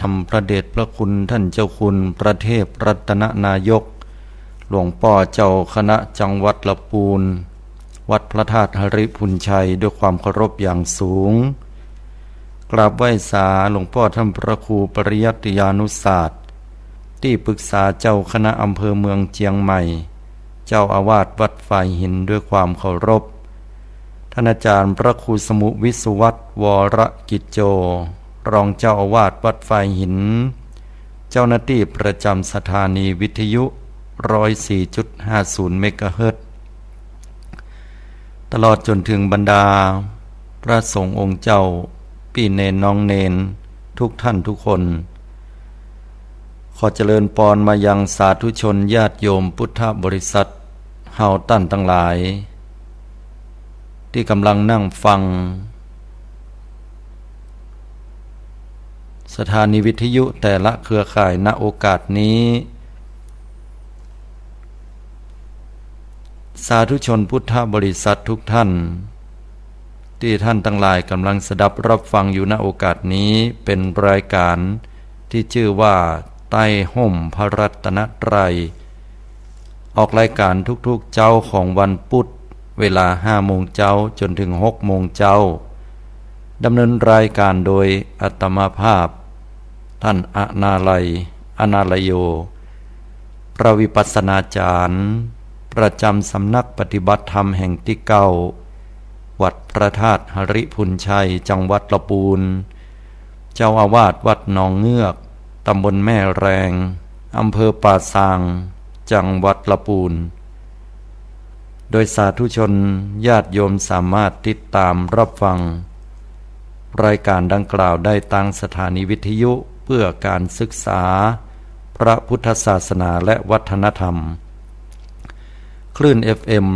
ทำพระเดชพระคุณท่านเจ้าคุณประเทศรัตนนายกหลวงพ่อเจ้าคณะจังหวัดลำพูนวัดพระธาตุหริพุนชัยด้วยความเคารพอย่างสูงกราบไหว้สาหลวงพ่อท่านพระครูปริยัติยานุศาสตร์ที่ปรึกษาเจ้าคณะอำเภอเมืองเชียงใหม่เจ้าอาวาสวัดฝ่ายหินด้วยความเคารพท่านอาจารย์พระครูสมุวิสุวัตรวรกิจโจรองเจ้าอาวาสวัดฝ่ายหินเจ้าหน้าที่ประจำสถานีวิทยุ 104.50 เมกะเฮิรตซ์ตลอดจนถึงบรรดาพระสงฆ์องค์เจ้าพี่เนนน้องเนนทุกท่านทุกคนขอเจริญพรมายังสาธุชนญาติโยมพุทธบริษัทเฮาตั้นทั้งหลายที่กำลังนั่งฟังสถานีวิทยุแต่ละเครือข่ายณโอกาสนี้สาธุชนพุทธบริษัททุกท่านที่ท่านทั้งหลายกำลังสดับรับฟังอยู่ณโอกาสนี้เป็นรายการที่ชื่อว่าใต้ห่มพระรัตนตรัยออกรายการทุกๆเจ้าของวันพุธเวลา 5 โมงเจ้าจนถึง 6 โมงเจ้าดำเนินรายการโดยอาตมาภาพท่านอนาลัยโยพระวิปัสสนาจารย์ประจำสำนักปฏิบัติธรรมแห่งที่เก้าวัดพระธาตุหริพุนชัยจังหวัดลำพูนเจ้าอาวาสวัดหนองเงือกตำบลแม่แรงอำเภอป่าซางจังหวัดลำพูนโดยสาธุชนญาติโยมสามารถติดตามรับฟังรายการดังกล่าวได้ทางสถานีวิทยุเพื่อการศึกษาพระพุทธศาสนาและวัฒนธรรมคลื่น FM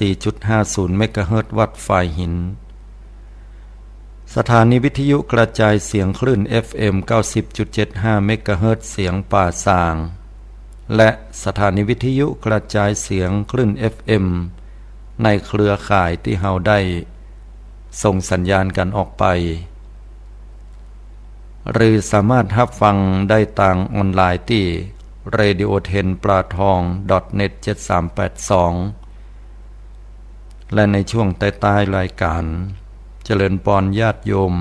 104.50 เมกะเฮิรตซ์วัดฝ่ายหินสถานีวิทยุกระจายเสียงคลื่น FM 90.75 เมกะเฮิรตซ์เสียงป่าซางและสถานีวิทยุกระจายเสียงคลื่น FM ในเครือข่ายที่เฮาได้ส่งสัญญาณกันออกไปหรือสามารถรับฟังได้ทางออนไลน์ที่ radio10platong.net 7382และในช่วงใต้ๆรายการเจริญพรญาติโยม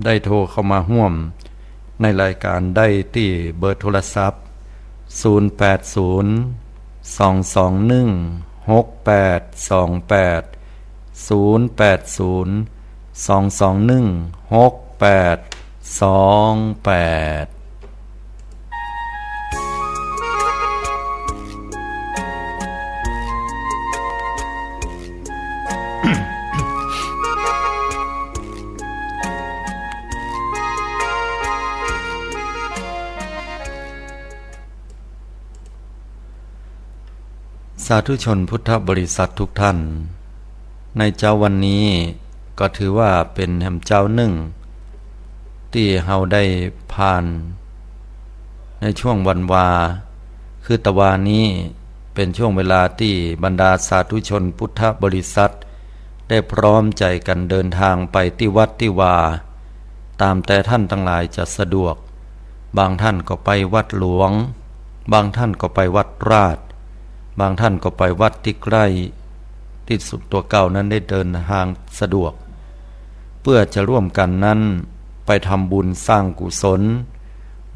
ได้โทรเข้ามาร่วมในรายการได้ที่เบอร์โทรศัพท์080 221 6828 080 221 6828สาธุชนพุทธบริษัททุกท่านในเจ้าวันนี้ก็ถือว่าเป็นแห่งเจ้าหนึ่งที่เฮาได้ผ่านในช่วงวันวาคือตะวานี้เป็นช่วงเวลาที่บรรดาสาธุชนพุทธบริษัทได้พร้อมใจกันเดินทางไปที่วัดที่วาตามแต่ท่านทั้งหลายจะสะดวกบางท่านก็ไปวัดหลวงบางท่านก็ไปวัดราชบางท่านก็ไปวัดที่ใกล้ที่สุดตัวเก่านั้นได้เดินทางสะดวกเพื่อจะร่วมกันนั้นไปทำบุญสร้างกุศล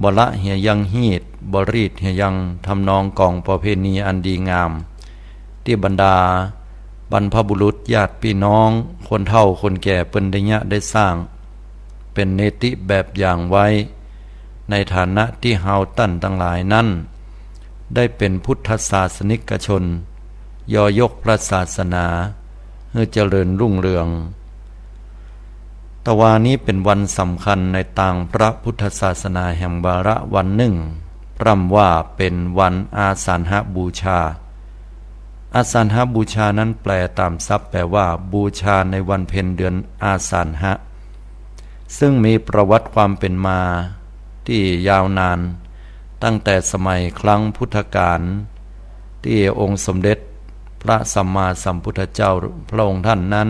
บละเหียยังฮีดบรีดเหียยังทำนองกองประเพณีอันดีงามที่บรรดาบรรพบุรุษญาติพี่น้องคนเฒ่าคนแก่เปิ้นได้สร้างเป็นเนติแบบอย่างไว้ในฐานะที่เฮาตั้นทั้งหลายนั้นได้เป็นพุทธศาสนิกชนยอยกพระศาสนาให้เจริญรุ่งเรืองตะวานี้เป็นวันสำคัญในทางพระพุทธศาสนาแห่งวาระวันหนึ่งร่ำว่าเป็นวันอาสาฬหบูชาอาสาฬหบูชานั้นแปลตามศัพท์แปลว่าบูชาในวันเพ็ญเดือนอาสาฬหะซึ่งมีประวัติความเป็นมาที่ยาวนานตั้งแต่สมัยครั้งพุทธกาลที่องค์สมเด็จพระสัมมาสัมพุทธเจ้าพระองค์ท่านนั้น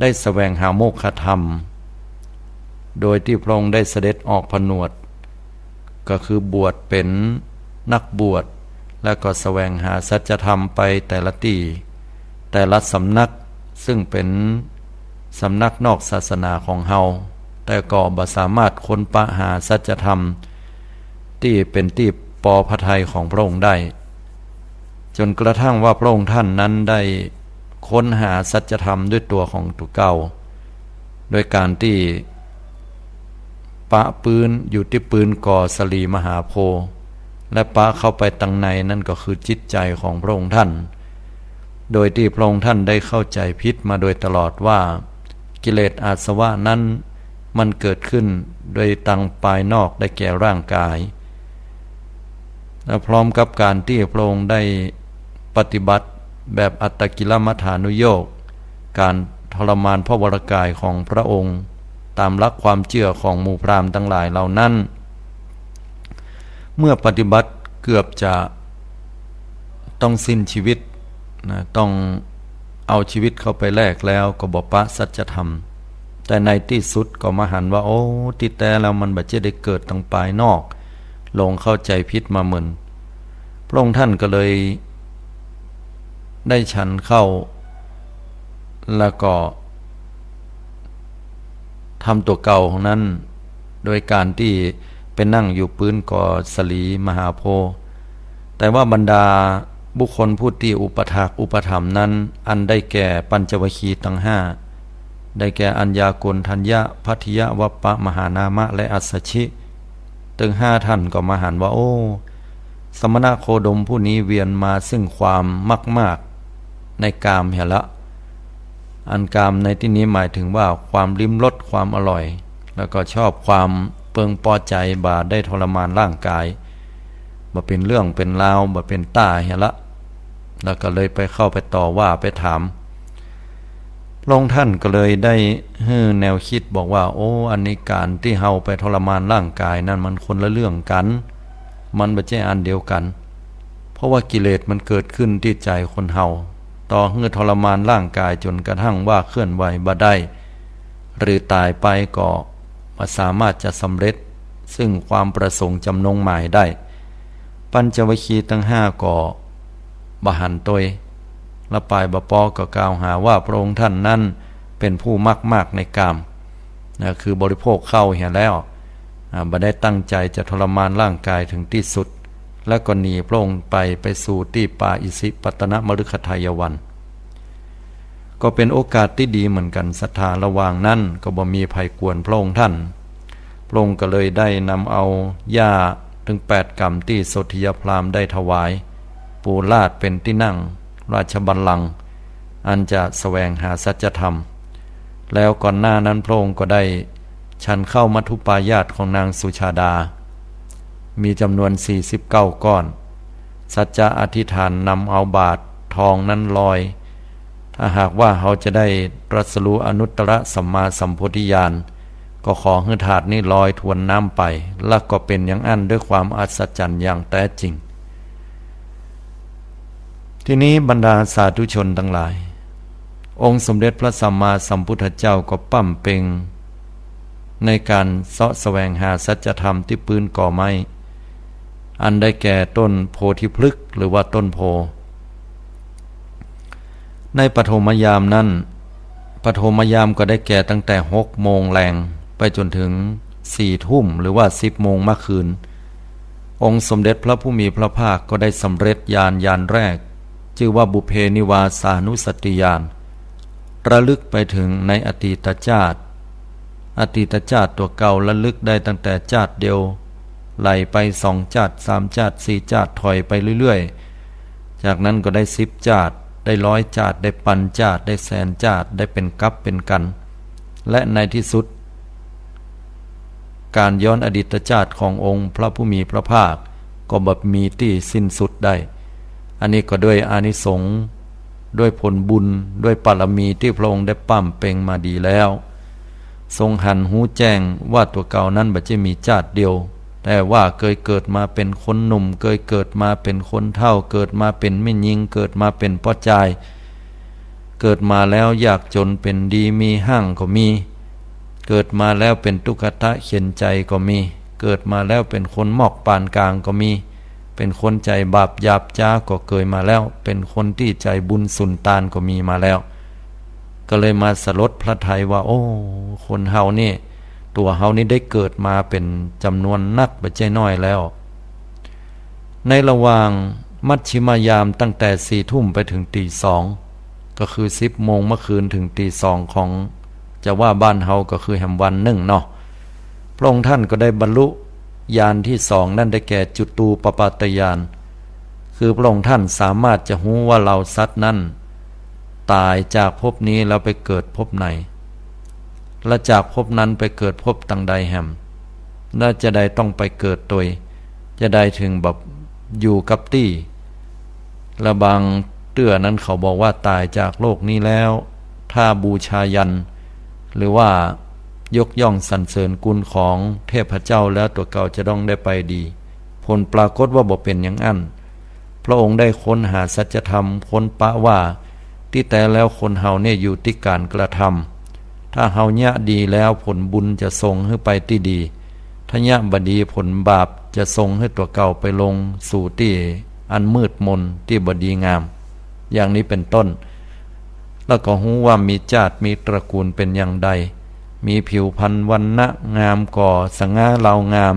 ได้แสวงหาโมกขธรรม โดยที่พระองค์ได้เสด็จออกผนวดก็คือบวชเป็นนักบวชและก็แสวงหาสัจธรรมไปแต่ละที่แต่ละสำนักซึ่งเป็นสำนักนอกศาสนาของเฮาแต่ก็บ่สามารถค้นปะหาสัจธรรมที่เป็นที่ปอพระทัยของพระองค์ได้จนกระทั่งว่าพระองค์ท่านนั้นได้ค้นหาสัจธรรมด้วยตัวของตัวเก่าโดยการที่ปะปืนอยู่ที่ปืนก่อสลีมหาโพธิ์และปะเข้าไปตังในนั่นก็คือจิตใจของพระองค์ท่านโดยที่พระองค์ท่านได้เข้าใจผิดมาโดยตลอดว่ากิเลสอาสวะนั้นมันเกิดขึ้นโดยตังภายนอกได้แก่ร่างกายและพร้อมกับการที่พระองค์ได้ปฏิบัติแบบอัตตกิลมัฏฐานุโยคการทรมานพระวรกายของพระองค์ตามหลักความเชื่อของหมู่พราหมณ์ทั้งหลายเหล่านั้นเมื่อปฏิบัติเกือบจะต้องสิ้นชีวิตต้องเอาชีวิตเข้าไปแลกแล้วก็บ่ปะสัจธรรมแต่ในที่สุดก็มาหันว่าโอ้ที่แต่แล้วมันบัดจะได้เกิดทางภายนอกลงเข้าใจผิดมาเหมือนพระองค์ท่านก็เลยได้ฉันเข้าแล้วก็ทำตัวเก่าของนั้นโดยการที่เป็นนั่งอยู่ปืนก่อสลีมหาโพธิ์แต่ว่าบรรดาบุคคลผู้ที่อุปถากอุปถัมภ์นั้นอันได้แก่ปัญจวัคคีย์ทั้งห้าได้แก่อัญญาโกณทัญญะภัททิยะวัปปะมหานามะและอัสสชิถึง5ท่านก็มาหันว่าโอ้สมณะโคดมผู้นี้เวียนมาซึ่งความมากในกามเหละอันกามในที่นี้หมายถึงว่าความลิ้มรสความอร่อยแล้วก็ชอบความเปิงพอใจบาได้ทรมานร่างกายบ่เป็นเรื่องเป็นราวบ่เป็นต้าเหละแล้วก็เลยไปเข้าไปต่อว่าไปถามพระองค์ท่านก็เลยได้แนวคิดบอกว่าโอ้อันนี้การที่เฮาไปทรมานร่างกายนั่นมันคนละเรื่องกันมันไม่ใช่อันเดียวกันเพราะว่ากิเลสมันเกิดขึ้นที่ใจคนเฮาต่อทรมานร่างกายจนกระทั่งว่าเคลื่อนไหวบ่ได้หรือตายไปก็ไม่สามารถจะสำเร็จซึ่งความประสงค์จำนงหมายได้ปัญจวัคคีย์ทั้งห้าก็บหันตยและปลายบปอก็กล่าวหาว่าพระองค์ท่านนั้นเป็นผู้มากในกามคือบริโภคเข้าเหี่ยแล้วบ่ได้ตั้งใจจะทรมานร่างกายถึงที่สุดแล้วก็หนีพระองค์ไปสู่ที่ป่าอิสิปตนมฤคทายวันก็เป็นโอกาสที่ดีเหมือนกันศรัทธาระหว่างนั้นก็บ่มีภัยกวนพระองค์ท่านพระองค์ก็เลยได้นำเอาหญ้าถึง8 กำที่สทธิยพราหมณ์ได้ถวายปูลาดเป็นที่นั่งราชบัลลังก์อันจะแสวงหาสัจธรรมแล้วก่อนหน้านั้นพระองค์ก็ได้ฉันเข้ามัทุปายาตของนางสุชาดามีจำนวน49 ก้อนสัจจะอธิษฐานนำเอาบาททองนั้นลอยถ้าหากว่าเขาจะได้ตรัสรู้อนุตตรสัมมาสัมโพธิญาณก็ขอให้ถาดนี้ลอยทวนน้ำไปแล้วก็เป็นอย่างอันด้วยความอัศจรรย์อย่างแท้จริงทีนี้บรรดาสาธุชนทั้งหลายองค์สมเด็จพระสัมมาสัมพุทธเจ้าก็ปั้มเป่งในการเสาะแสวงหาสัจธรรมที่ปืนก่อไม้อันได้แก่ต้นโพธิพฤกษ์หรือว่าต้นโพในปฐมยามนั้นปฐมยามก็ได้แก่ตั้งแต่6 โมงแรงไปจนถึง4 ทุ่มหรือว่า10 โมงเมื่อคืนองค์สมเด็จพระผู้มีพระภาคก็ได้สำเร็จญาณแรกชื่อว่าบุพเพนิวาสานุสติญาณระลึกไปถึงในอดีตชาติตัวเก่าระลึกได้ตั้งแต่ชาติเดียวไหลไป2 ชาติ3 ชาติ4 ชาติถอยไปเรื่อยๆจากนั้นก็ได้10 ชาติได้100 ชาติได้พันชาติได้แสนชาติได้เป็นกัปเป็นกันและในที่สุดการย้อนอดีตชาติขององค์พระผู้มีพระภาคก็บ่มีที่สิ้นสุดได้อันนี้ก็ด้วยอานิสงส์ด้วยผลบุญด้วยบารมีที่พระองค์ได้ปั้มเป่งมาดีแล้วทรงหันหูแจ้งว่าตัวเก่านั้นบ่ใช่มีชาติเดียวแต่ว่าเคยเกิดมาเป็นคนหนุ่มเคยเกิดมาเป็นคนเฒ่าเกิดมาเป็นแม่หญิงเกิดมาเป็นพ่อชายเกิดมาแล้วยากจนเป็นดีมีหั่งก็มี เกิดมาแล้วเป็นทุกขตะเข็นใจก็มีเกิดมาแล้วเป็นคนหมอกปานกลางก็มีเป็นคนใจบาปหยาบจ้าก็เกิดมาแล้วเป็นคนที่ใจบุญสุนทานก็มีมาแล้วก็เลยมาสลดพระทัยว่าโอ้คนเฮานี่ตัวเฮานี่ได้เกิดมาเป็นจำนวนนักบ่ใช่น้อยแล้วในระหว่างมัชชิมยามตั้งแต่4 ทุ่มไปถึงตี 2ก็คือ10 โมงเมื่อคืนถึงตี 2ของจะว่าบ้านเฮาก็คือแห่งวันหนึ่งเนาะพระองค์ท่านก็ได้บรรลุญาณที่2นั่นได้แก่จุตูปปาตญาณคือพระองค์ท่านสามารถจะรู้ว่าเราสัตว์นั้นตายจากภพนี้แล้วไปเกิดภพไหนและจากภพนั้นไปเกิดภพต่างใดแห่งและจะได้ต้องไปเกิดตัวจะได้ถึงแบบอยู่กับตี้และบางเตื้อนั้นเขาบอกว่าตายจากโลกนี้แล้วถ้าบูชายันหรือว่ายกย่องสรรเสริญกุลของเทพเจ้าแล้วตัวเก่าจะต้องได้ไปดีผลปรากฏว่าบ่เป็นอย่างนั้นพระองค์ได้ค้นหาสัจธรรมค้นปะว่าที่แต่แล้วคนเฮาเนี่ยอยู่ที่การกระทำถ้าเฮาเนี่ยดีแล้วผลบุญจะส่งให้ไปที่ดีถ้าเนี่ยบดีผลบาปจะส่งให้ตัวเก่าไปลงสู่ที่อันมืดมนที่บดีงามอย่างนี้เป็นต้นแล้วก็รู้ว่ามีชาติมีตระกูลเป็นอย่างใดมีผิวพรรณวรรณะงามก่อสง่าเลางาม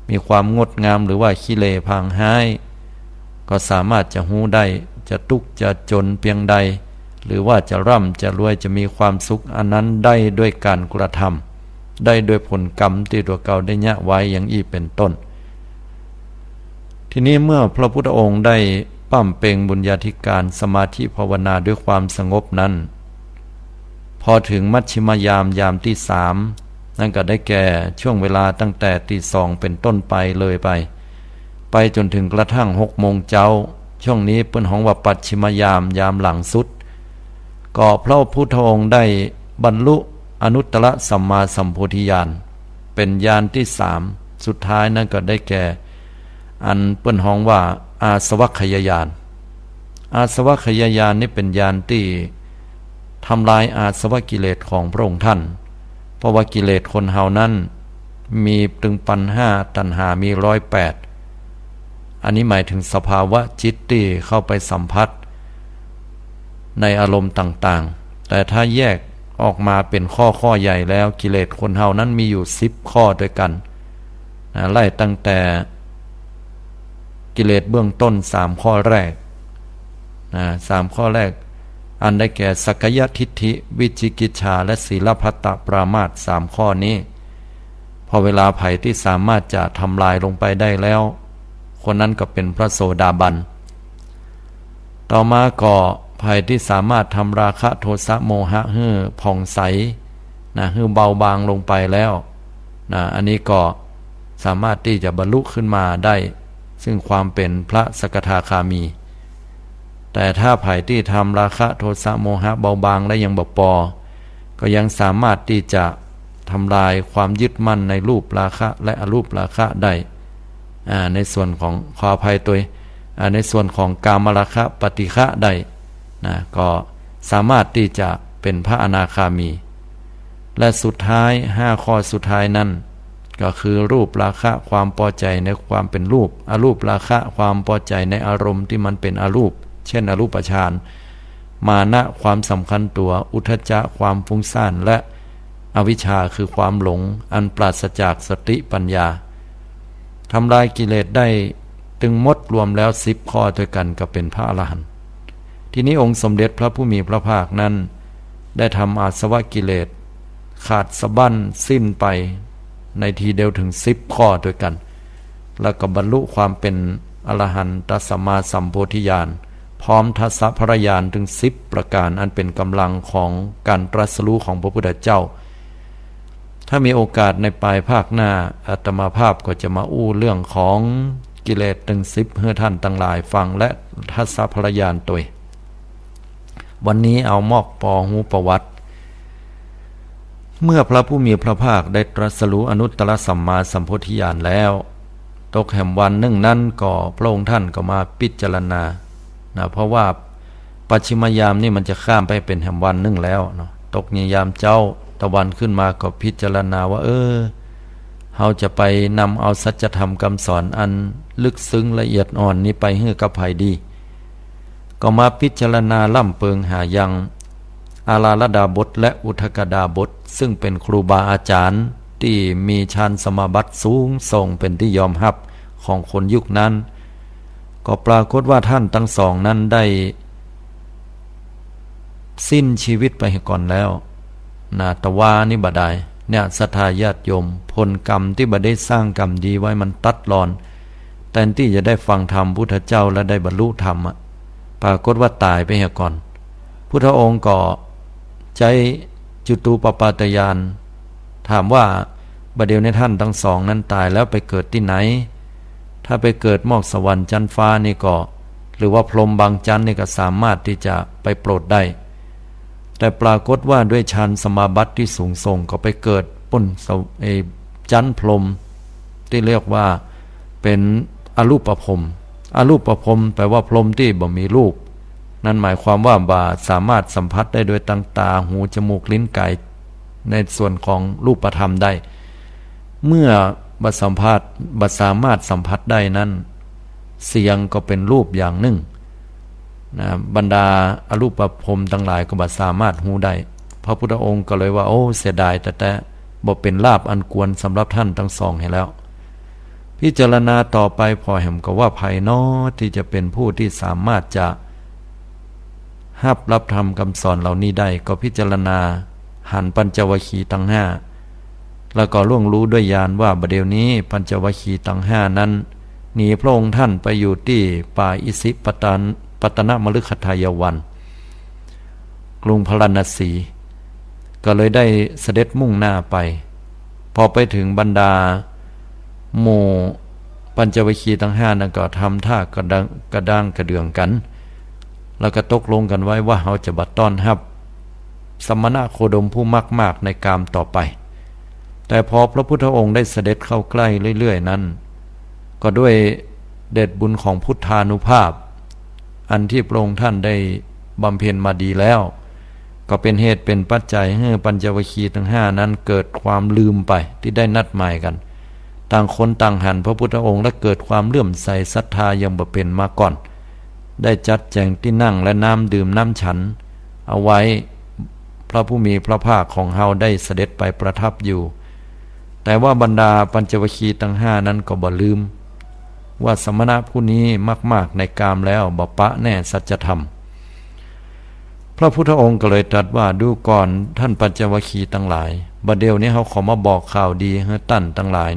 มีความงดงามหรือว่าขี้เลพางหายก็สามารถจะรู้ได้จะทุกข์จะจนเพียงใดหรือว่าจะร่ำจะรวยจะมีความสุขอันนั้นได้ด้วยการกระทำได้ด้วยผลกรรมที่ตัวเก่าได้ยะไว้อย่างอีเป็นต้นทีนี้เมื่อพระพุทธองค์ได้ปั้มเป่งบุญญาธิการสมาธิภาวนาด้วยความสงบนั้นพอถึงมัชชิมยามยามที่3นั่นก็ได้แก่ช่วงเวลาตั้งแต่ตี 2เป็นต้นไปเลยไปจนถึงกระทั่ง6 โมงเช้าช่วงนี้เปิ้นฮ้องว่าปัจฉิมยามยามหลังสุดก็พระพุทธองค์ได้บรรลุอนุตตรสัมมาสัมโพธิญาณเป็นญาณที่3สุดท้ายนั่นก็ได้แก่อันเปิ้นฮ้องว่าอาสวัคคยญาณอาสวัคคยญาณนี่เป็นญาณที่ทำลายอาสวะกิเลสของพระองค์ท่านเพราะว่ากิเลสคนเฮานั้นมีถึง1,500ตัณหามี108อันนี้หมายถึงสภาวะจิตที่เข้าไปสัมผัสในอารมณ์ต่างๆแต่ถ้าแยกออกมาเป็นข้อใหญ่แล้วกิเลสคนเฮานั้นมีอยู่10 ข้อด้วยกันไล่ตั้งแต่กิเลสเบื้องต้น3 ข้อแรก3 ข้อแรกอันได้แก่สักกายทิฏฐิวิจิกิจฉาและศีลพัตตปรามาส3 ข้อนี้พอเวลาไผ่ที่สามารถจะทำลายลงไปได้แล้วคนนั้นก็เป็นพระโสดาบันต่อมาก็ไผ่ที่สามารถทำราคะโทสะโมหะให้ผ่องใสให้เบาบางลงไปแล้วอันนี้ก็สามารถที่จะบรรลุขึ้นมาได้ซึ่งความเป็นพระสกทาคามีแต่ถ้าไผ่ที่ทำราคะโทสะโมหะเบาบางและยังบ่พอก็ยังสามารถที่จะทำลายความยึดมั่นในรูปราคะและอรูปราคะได้ในส่วนของขออภัยตัวในส่วนของกามราคะปฏิฆะได้ก็สามารถที่จะเป็นพระอนาคามีและสุดท้าย5 ข้อสุดท้ายนั้นก็คือรูปราคะความพอใจในความเป็นรูปอรูปราคะความพอใจในอารมณ์ที่มันเป็นอรูปเช่นอรูปฌานมานะความสำคัญตัวอุทธัจจะความฟุ้งซ่านและอวิชชาคือความหลงอันปราศจากสติปัญญาทำลายกิเลสได้ถึงหมดรวมแล้ว10 ข้อด้วยกันก็เป็นพระอรหันต์ทีนี้องค์สมเด็จพระผู้มีพระภาคนั้นได้ทำอาสวะกิเลสขาดสะบั้นสิ้นไปในทีเดียวถึง10 ข้อด้วยกันแล้วก็บรรลุความเป็นอรหันตสัมมาสัมโพธิญาณพร้อมทัสสะพระญาณถึง10 ประการอันเป็นกำลังของการตรัสรู้ของพระพุทธเจ้าถ้ามีโอกาสในปลายภาคหน้าอาตมาภาพก็จะมาอู้เรื่องของกิเลสถึง10ให้ท่านทั้งหลายฟังและทัสสะพระญาณตัววันนี้เอามอกปอหูประวัติเมื่อพระผู้มีพระภาคได้ตรัสรู้อนุตตรสัมมาสัมโพธิญาณแล้วตกแห่งวันหนึ่งนั้นก็พระองค์ท่านก็มาพิจารณาเพราะว่าปัจฉิมยามนี่มันจะข้ามไปเป็นแห่งวันหนึ่งแล้วตกในยามเจ้า ตะวันขึ้นมาก็พิจารณาว่าเฮาจะไปนำเอาสัจธรรมคำสอนอันลึกซึ้งละเอียดอ่อนนี้ไปให้กับไผดีก็มาพิจารณาล่ำเปิงหายังอาราลดาบทและอุทกดาบทซึ่งเป็นครูบาอาจารย์ที่มีฌานสมาบัติสูงส่งเป็นที่ยอมรับของคนยุคนั้นก็ปรากฏว่าท่านทั้งสองนั้นได้สิ้นชีวิตไปก่อนแล้วตะวานี่บ่ได้เนี่ยศรัทธาญาติโยมผลกรรมที่บ่ได้สร้างกรรมดีไว้มันตัดรอนแทนที่จะได้ฟังธรรมพุทธเจ้าและได้บรรลุธรรมปรากฏว่าตายไปก่อนพุทธองค์ก็ใจจุตูปปาตญาณถามว่าบัดเดี๋ยวนี้ท่านทั้งสองนั้นตายแล้วไปเกิดที่ไหนถ้าไปเกิดมอกสวรรค์ชั้นฟ้านี่ก็หรือว่าพรหมบางชั้นนี่ก็สามารถที่จะไปโปรดได้แต่ปรากฏว่าด้วยฌานสมาบัติที่สูงส่งก็ไปเกิดปุ่นชั้นพรหมที่เรียกว่าเป็นอรูปพรหมอรูปพรหมแปลว่าพรหมที่บ่มีรูปนั่นหมายความว่าสามารถสัมผัสได้โดยตาหูจมูกลิ้นกายในส่วนของรูปธรรมได้เมื่อบัสสามารถสัมผัสได้นั้นเสียงก็เป็นรูปอย่างหนึ่งบรรดาอรูปพรหมทั้งหลายก็บัสามารถหูได้พระพุทธองค์ก็เลยว่าเสียดายแต่บ่เป็นลาภอันควรสำหรับท่านทั้งสองให้แล้วพิจารณาต่อไปพอเห็นก็ว่าไผน้อที่จะเป็นผู้ที่สามารถจะรับธรรมคำสอนเหล่านี้ได้ก็พิจารณาหันปัญจวัคคีย์ทั้งห้าแล้วก็ล่วงรู้ด้วยญาณว่าบัดเดี๋ยวนี้ปัญจวัคคีย์ทั้งห้านั้นหนีพระองค์ท่านไปอยู่ที่ป่าอิสิปตนมฤคทายวันกรุงพาราณสีก็เลยได้เสด็จมุ่งหน้าไปพอไปถึงบรรดาหมู่ปัญจวัคคีย์ทั้งห้านั้นก็ทำท่ากระด้างกระเดืองกันแล้วก็ตกลงกันไว้ว่าเขาจะบัดต้อนรับสมณะโคดมผู้มากในกามต่อไปแต่พอพระพุทธองค์ได้เสด็จเข้าใกล้เรื่อยๆนั้นก็ด้วยเดชบุญของพุทธานุภาพอันที่พระองค์ท่านได้บำเพ็ญมาดีแล้วก็เป็นเหตุเป็นปัจจัยให้ปัญจวัคคีย์ทั้งห้านั้นเกิดความลืมไปที่ได้นัดหมายกันต่างคนต่างหันพระพุทธองค์และเกิดความเลื่อมใสศรัทธายังบ่เป็นมาก่อนได้จัดแจงที่นั่งและน้ำดื่มน้ำฉันเอาไว้พระผู้มีพระภาคของเฮาได้เสด็จไปประทับอยู่แต่ว่าบรรดาปัญจวัคคีย์ทั้งห้านั้นก็บ่ลืมว่าสมณะผู้นี้มากในกามแล้วบ่ปะแน่สัจธรรมพระพุทธองค์ก็เลยตรัสว่าดูก่อนท่านปัญจวัคคีย์ทั้งหลายบัดเดี๋ยวนี้เฮาขอมาบอกข่าวดีให้ท่านทั้งหลาย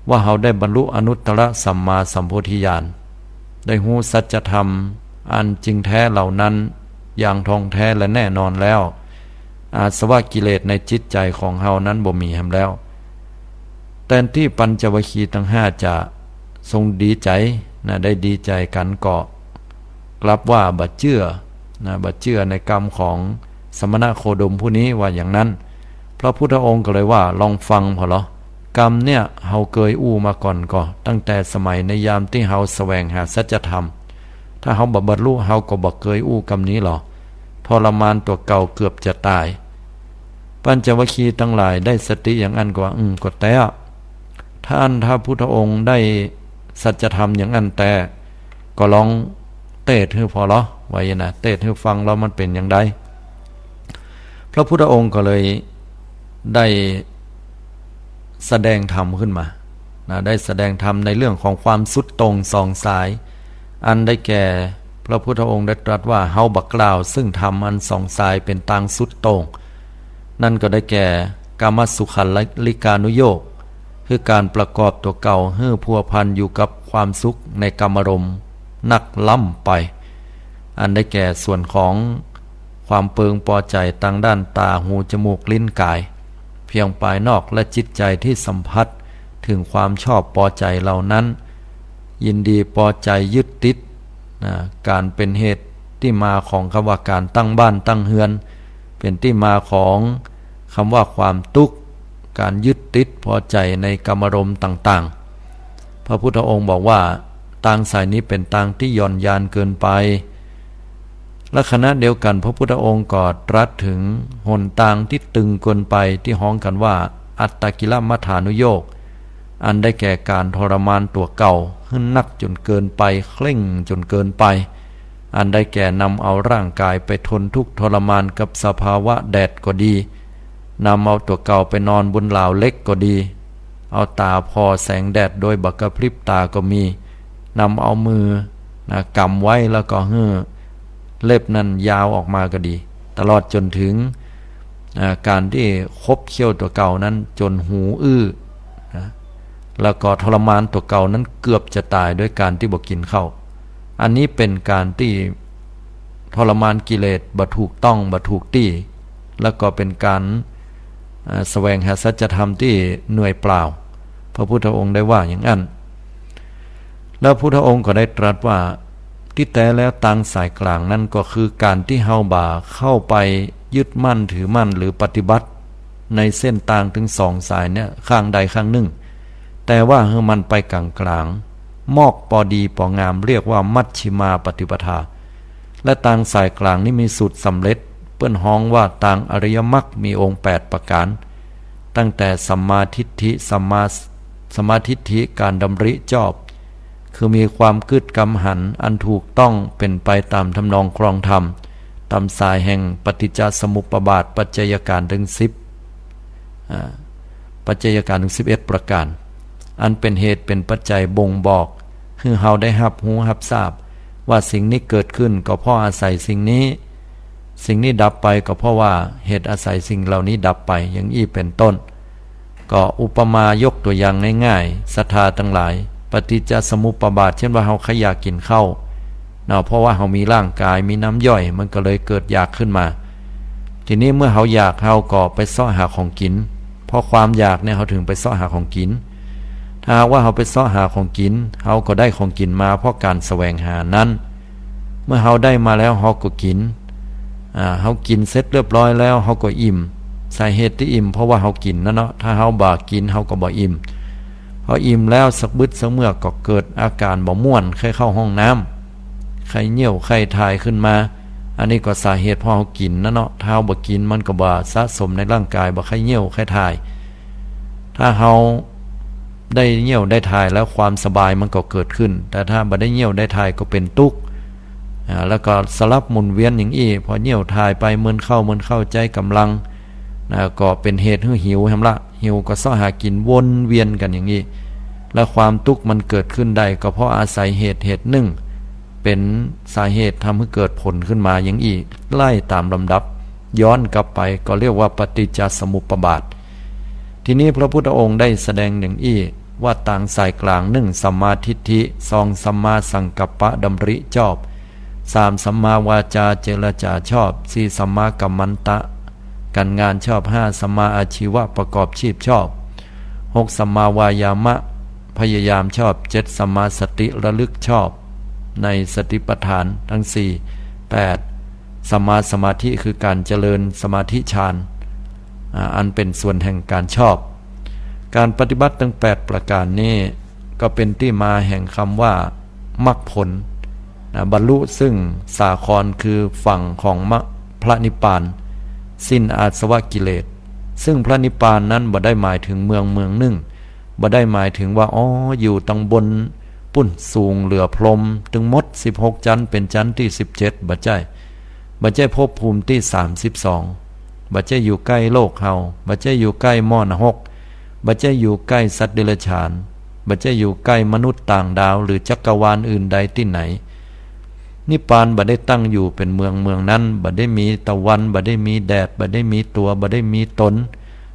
ว่าเฮาได้บรรลุอนุตตรสัมมาสัมโพธิญาณได้หู้สัจธรรมอันจริงแท้เหล่านั้นอย่างทองแท้และแน่นอนแล้วอาสวะกิเลสในจิตใจของเฮานั้นบ่มีแฮมแล้วแต่ที่ปัญจวัคคีย์ทั้งห้าจะทรงดีใจได้ดีใจกันก็กลับว่าบัดเชื่อในกรรมของสมณะโคดมผู้นี้ว่าอย่างนั้นพระพุทธองค์ก็เลยว่าลองฟังพอเหรอกรรมเนี่ยเฮาเคยอู้มาก่อนก็ตั้งแต่สมัยในยามที่เฮาแสวงหาสัจธรรมถ้าเฮาบรรลุเฮาก็บ่เคยอู้กรรมนี้หรอทรมานตัวเก่าเกือบจะตายปัญจวัคคีย์ทั้งหลายได้สติอย่างอันกว่าก็แต่ถ้าพุทธองค์ได้สัจธรรมอย่างอันแต่ก็ลองเทศให้พอเหรอไว้นะเทศให้ฟังแล้วมันเป็นอย่างไรพระพุทธองค์ก็เลยได้แสดงธรรมขึ้นมาได้แสดงธรรมในเรื่องของความสุดตรงสองสายอันได้แก่พระพุทธองค์ได้ตรัสว่าเฮาบักกล่าวซึ่งธรรมอันสองสายเป็นต่างสุดตรงนั่นก็ได้แก่กามสุขันลิกานุโยคคือการประกอบตัวเก่าให้พัวพันอยู่กับความสุขในกามารมณ์นักล้ำไปอันได้แก่ส่วนของความเปิงพอใจทางด้านตาหูจมูกลิ้นกายเพียงภายนอกและจิตใจที่สัมผัสถึงความชอบพอใจเหล่านั้นยินดีพอใจยึดติดการเป็นเหตุที่มาของคำว่าการตั้งบ้านตั้งเฮือนเป็นที่มาของคำว่าความทุกข์การยึดติดพอใจในกามารมณ์ต่างๆพระพุทธองค์บอกว่าต่างสายนี้เป็นต่างที่ย่อนยานเกินไป และขณะเดียวกันพระพุทธองค์ก็ตรัสถึงหนทางที่ตึงเกินไปที่ฮ้องกันว่าอัตตกิลมัฏฐานุโยคอันได้แก่การทรมานตัวเก่าขึ้นนักจนเกินไปเคร่งจนเกินไปอันได้แก่นำเอาร่างกายไปทนทุกข์ทรมานกับสภาวะแดดก็ดีนำเอาตัวเก่าไปนอนบนเหลาเล็กก็ดีเอาตาพอแสงแดดโดยบักกระพริบตาก็มีนำเอามือกำไว้แล้วก็เล็บนั้นยาวออกมาก็ดีตลอดจนถึงการที่คบเคี้ยวตัวเก่านั้นจนหูอื้อนะแล้วก็ทรมานตัวเก่านั้นเกือบจะตายด้วยการที่บ่กินข้าวอันนี้เป็นการที่ทรมานกิเลสบ่ถูกต้องบ่ถูกที่แล้วก็เป็นการแสวงหาสัจธรรมที่เหนื่อยเปล่าพระพุทธองค์ได้ว่าอย่างนั้นแล้วพระพุทธองค์ก็ได้ตรัสว่าที่แท้แล้วทางสายกลางนั่นก็คือการที่เฮาบ่าเข้าไปยึดมั่นถือมั่นหรือปฏิบัติในเส้นทางถึงสองสายเนี่ยข้างใดข้างหนึ่งแต่ว่ามันไปกลางกลางมอกปอดีปองามเรียกว่ามัชชิมาปฏิปทาและทางสายกลางนี่มีสูตรสำเร็จเปิ้นฮ้องว่าทางอริยมรรคมีองค์8ประการตั้งแต่สัมมาทิฏฐิสัมมาทิฏฐิการดำริชอบคือมีความกึศกำหันอันถูกต้องเป็นไปตามทำนองครองธรรมตามสายแห่งปฏิจจสมุปบาทปัจจัยการถึง10ปัจจัยการถึง11ประการอันเป็นเหตุเป็นปัจจัยบ่งบอกคือเฮาได้รับรู้รับทราบว่าสิ่งนี้เกิดขึ้นก็เพราะอาศัยสิ่งนี้ดับไปก็เพราะว่าเหตุอาศัยสิ่งเหล่านี้ดับไปอย่างนี้เป็นต้นก็อุปมายกตัวอย่างง่ายๆศรัทธาทั้งหลายปฏิจจสมุปบาทเช่นว่าเฮาขยากกินข้าวเพราะว่าเฮามีร่างกายมีน้ำย่อยมันก็เลยเกิดอยากขึ้นมาทีนี้เมื่อเฮาอยากเฮาก็ไปเสาะหาของกินเพราะความอยากเนี่ยเฮาถึงไปเสาะหาของกินถ้าว่าเฮาไปเสาะหาของกินเฮาก็ได้ของกินมาเพราะการแสวงหานั้นเมื่อเฮาได้มาแล้วเฮาก็กินเฮากินเสร็จเรียบร้อยแล้วเฮาก็อิ่มสาเหตุที่อิ่มเพราะว่าเฮากินนั่นเนาะถ้าเฮาบ่กินเฮาก็บ่อิ่มพออิ่มแล้วสักบึดสักเมื่อก็เกิดอาการบ่ม่วนไข้เข้าห้องน้ำไข้เหี่ยวไข้ถ่ายขึ้นมาอันนี้ก็สาเหตุเพราะเฮากินนั่นเนาะถ้าเฮาบ่กินมันก็บ่สะสมในร่างกายบ่ไข้เหี่ยวไข้ถ่ายถ้าเฮาได้เหี่ยวได้ถ่ายแล้วความสบายมันก็เกิดขึ้นแต่ถ้าบ่ได้เหี่ยวได้ถ่ายก็เป็นทุกข์แล้วก็สลับหมุนเวียนอย่างอี้พอเหี่ยวถ่ายไปมึนเข้าใจกำลังก็เป็นเหตุให้หิวหั่นละหิวก็เสาะหากินวนเวียนกันอย่างนี้และความทุกข์มันเกิดขึ้นได้ก็เพราะอาศัยเหตุหนึ่งเป็นสาเหตุทำให้เกิดผลขึ้นมาอย่างนี้ไล่ตามลำดับย้อนกลับไปก็เรียกว่าปฏิจจสมุปบาททีนี้พระพุทธองค์ได้แสดงอย่างนี้ว่าต่างสายกลาง1สัมมาทิฏฐิ2สัมมาสังกัปปะดำริชอบ3สัมมาวาจาเจรจาชอบ4สัมมากัมมันตะการงานชอบ5สัมมาอาชีวะประกอบชีพชอบ6สัมมาวายามะพยายามชอบ7สัมมาสติระลึกชอบในสติปัฏฐานทั้ง4 8สัมมาสมาธิคือการเจริญสมาธิฌานอันเป็นส่วนแห่งการชอบการปฏิบัติทั้ง8ประการนี้ก็เป็นที่มาแห่งคำว่ามรรคผลบรรลุซึ่งสาครคือฝั่งของพระนิพพานสิ้นอาสวะกิเลสซึ่งพระนิพพานนั้นบ่ได้หมายถึงเมืองหนึ่งบ่ได้หมายถึงว่าอยู่ตังบนปุ่นสูงเหลือพรหมถึงมด16ชั้นเป็นชั้นที่17บ่ใช่ภพภูมิที่32บ่ใช่อยู่ใกล้โลกเฮาบ่ใช่อยู่ใกล้มอนะฮกบ่ใช่อยู่ใกล้สัตว์เดรัจฉานบ่ใช่อยู่ใกล้มนุษย์ต่างดาวหรือจักรวาลอื่นใดที่ไหนนิพพานบ่ได้ตั้งอยู่เป็นเมืองนั้นบ่ได้มีตะวันบ่ได้มีแดดบ่ได้มีตัวบ่ได้มีตน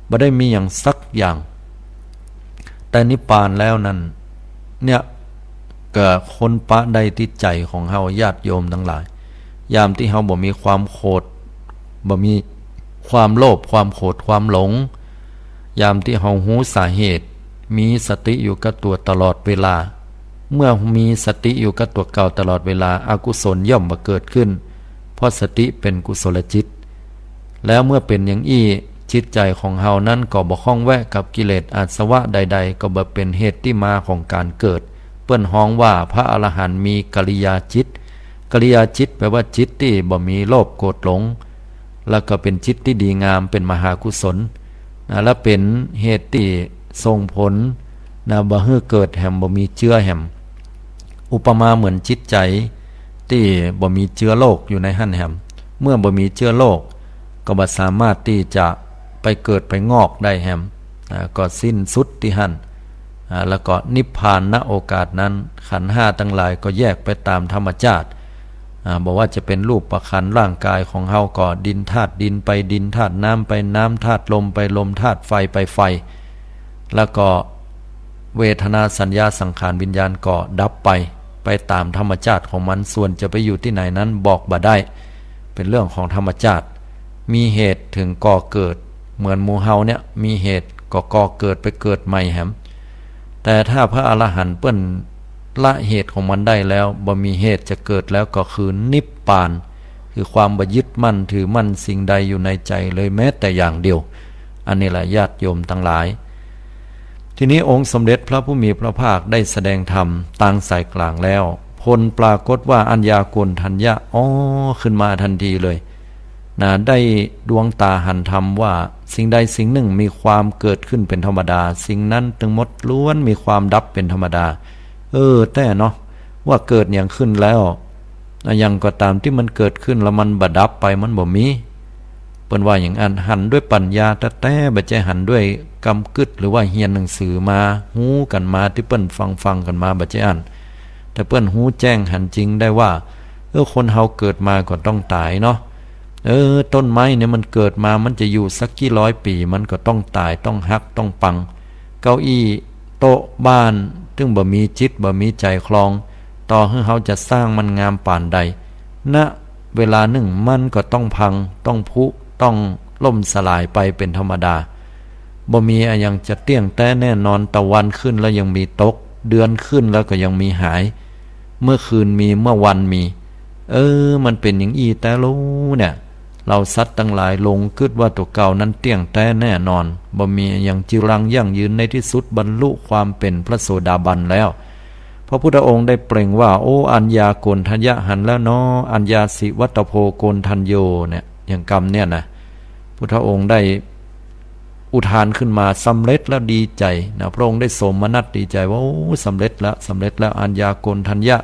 บ่ได้มีอย่างสักอย่างแต่นิพพานแล้วนั้นเนี่ยก็คนปะได้ที่ใจของเฮาญาติโยมทั้งหลายยามที่เฮาบ่มีความโกรธบ่มีความโลภความโกรธความหลงยามที่เฮารู้สาเหตุมีสติอยู่กับตัวตลอดเวลาเมื่อมีสติอยู่กับตัวเก่าตลอดเวลาอกุศลย่อมมาเกิดขึ้นเพราะสติเป็นกุศลจิตแล้วเมื่อเป็นอย่างอี้จิตใจของเฮานั้นก็บ่คล้องแวะกับกิเลสอาสวะใดๆก็บ่เป็นเหตุที่มาของการเกิดเปิ้นฮ้องว่าพระอรหันต์มีกิริยาจิต กริยาจิตแปลว่าจิตที่บ่มีโลภโกรธหลงแล้วก็เป็นจิตที่ดีงามเป็นมหากุศลและเป็นเหตุที่ส่งผลบ่ให้เกิดแห่งบ่มีเชื้อแห่งอุปมาเหมือนจิตใจที่บ่มีเชื้อโรคอยู่ในหั่นแห่งเมื่อบ่มีเชื้อโรคก็บ่สามารถที่จะไปเกิดไปงอกได้แห่งก็สิ้นสุดที่หั่นแล้วก็นิพพานณโอกาสนั้นขันธ์ห้าทั้งหลายก็แยกไปตามธรรมชาติบอกว่าจะเป็นรูปประคันร่างกายของเฮาก็ดินธาตุดินไปดินธาตุน้ำไปน้ำธาตุลมไปลมธาตุไฟไปไฟแล้วก็เวทนาสัญญาสังขารวิญญาณก็ดับไปตามธรรมชาติของมันส่วนจะไปอยู่ที่ไหนนั้นบอกบ่ได้เป็นเรื่องของธรรมชาติมีเหตุถึงก่อเกิดเหมือนหมู่เฮาเนี่ยมีเหตุก็ก่อเกิดไปเกิดใหม่แหมแต่ถ้าพระอรหันต์เปิ้นละเหตุของมันได้แล้วบ่มีเหตุจะเกิดแล้วก็คือนิพพานคือความบ่ยึดมั่นถือมั่นสิ่งใดอยู่ในใจเลยแม้แต่อย่างเดียวอันนี้แหละญาติโยมทั้งหลายทีนี้องค์สมเด็จพระผู้มีพระภาคได้แสดงธรรมตั้งสายกลางแล้วผลปรากฏว่าอัญญาโกณฑัญญะขึ้นมาทันทีเลยได้ดวงตาหันธรรมว่าสิ่งใดสิ่งหนึ่งมีความเกิดขึ้นเป็นธรรมดาสิ่งนั้นทั้งหมดล้วนมีความดับเป็นธรรมดาแต่เนาะว่าเกิดอย่างขึ้นแล้วอย่างก็ตามที่มันเกิดขึ้นแล้วมันบดับไปมันบ่มีเปิ้นว่าอย่างอันหันด้วยปัญญาแต่บ่ใจหันด้วยกำกึดหรือว่าเฮียนหนังสือมาฮู้กันมาที่เปิ้นฟังกันมาบ่ใจอันแต่เปิ้นฮู้แจ้งหันจริงได้ว่าคนเฮาเกิดมาก็ต้องตายเนาะต้นไม้เนี่ยมันเกิดมามันจะอยู่สักกี่ร้อยปีมันก็ต้องตายต้องหักต้องปังเก้าอี้โต๊ะบ้านซึ่งบ่มีจิตบ่มีใจคลองต่อให้เฮาจะสร้างมันงามป่านใดณเวลาหนึ่งมันก็ต้องพังต้องผุต้องล่มสลายไปเป็นธรรมดาบ่มีอะไรยังจะเที่ยงแต่แน่นอนตะวันขึ้นแล้วยังมีตกเดือนขึ้นแล้วก็ยังมีหายเมื่อคืนมีเมื่อวันมีมันเป็นอย่างอีแต่รู้เนี่ยเราสัตว์ทั้งหลายลงคิดว่าตัวเก่านั้นเที่ยงแต่แน่นอนบ่มีอย่างจีรังยั่งยืนในที่สุดบรรลุความเป็นพระโสดาบันแล้วพระพุทธองค์ได้เปล่งว่าอัญญาโกณฑัญญะหันแล้วเนาะอัญญาสิวัตโพโกณฑัญโยเนี่ยอย่างกรรมเนี่ยนะพุทธองค์ได้อุทานขึ้นมาสำเร็จแล้วดีใจนะพระองค์ได้โสมนัสดีใจว่าสำเร็จแล้วอัญญาโกณฑัญญะ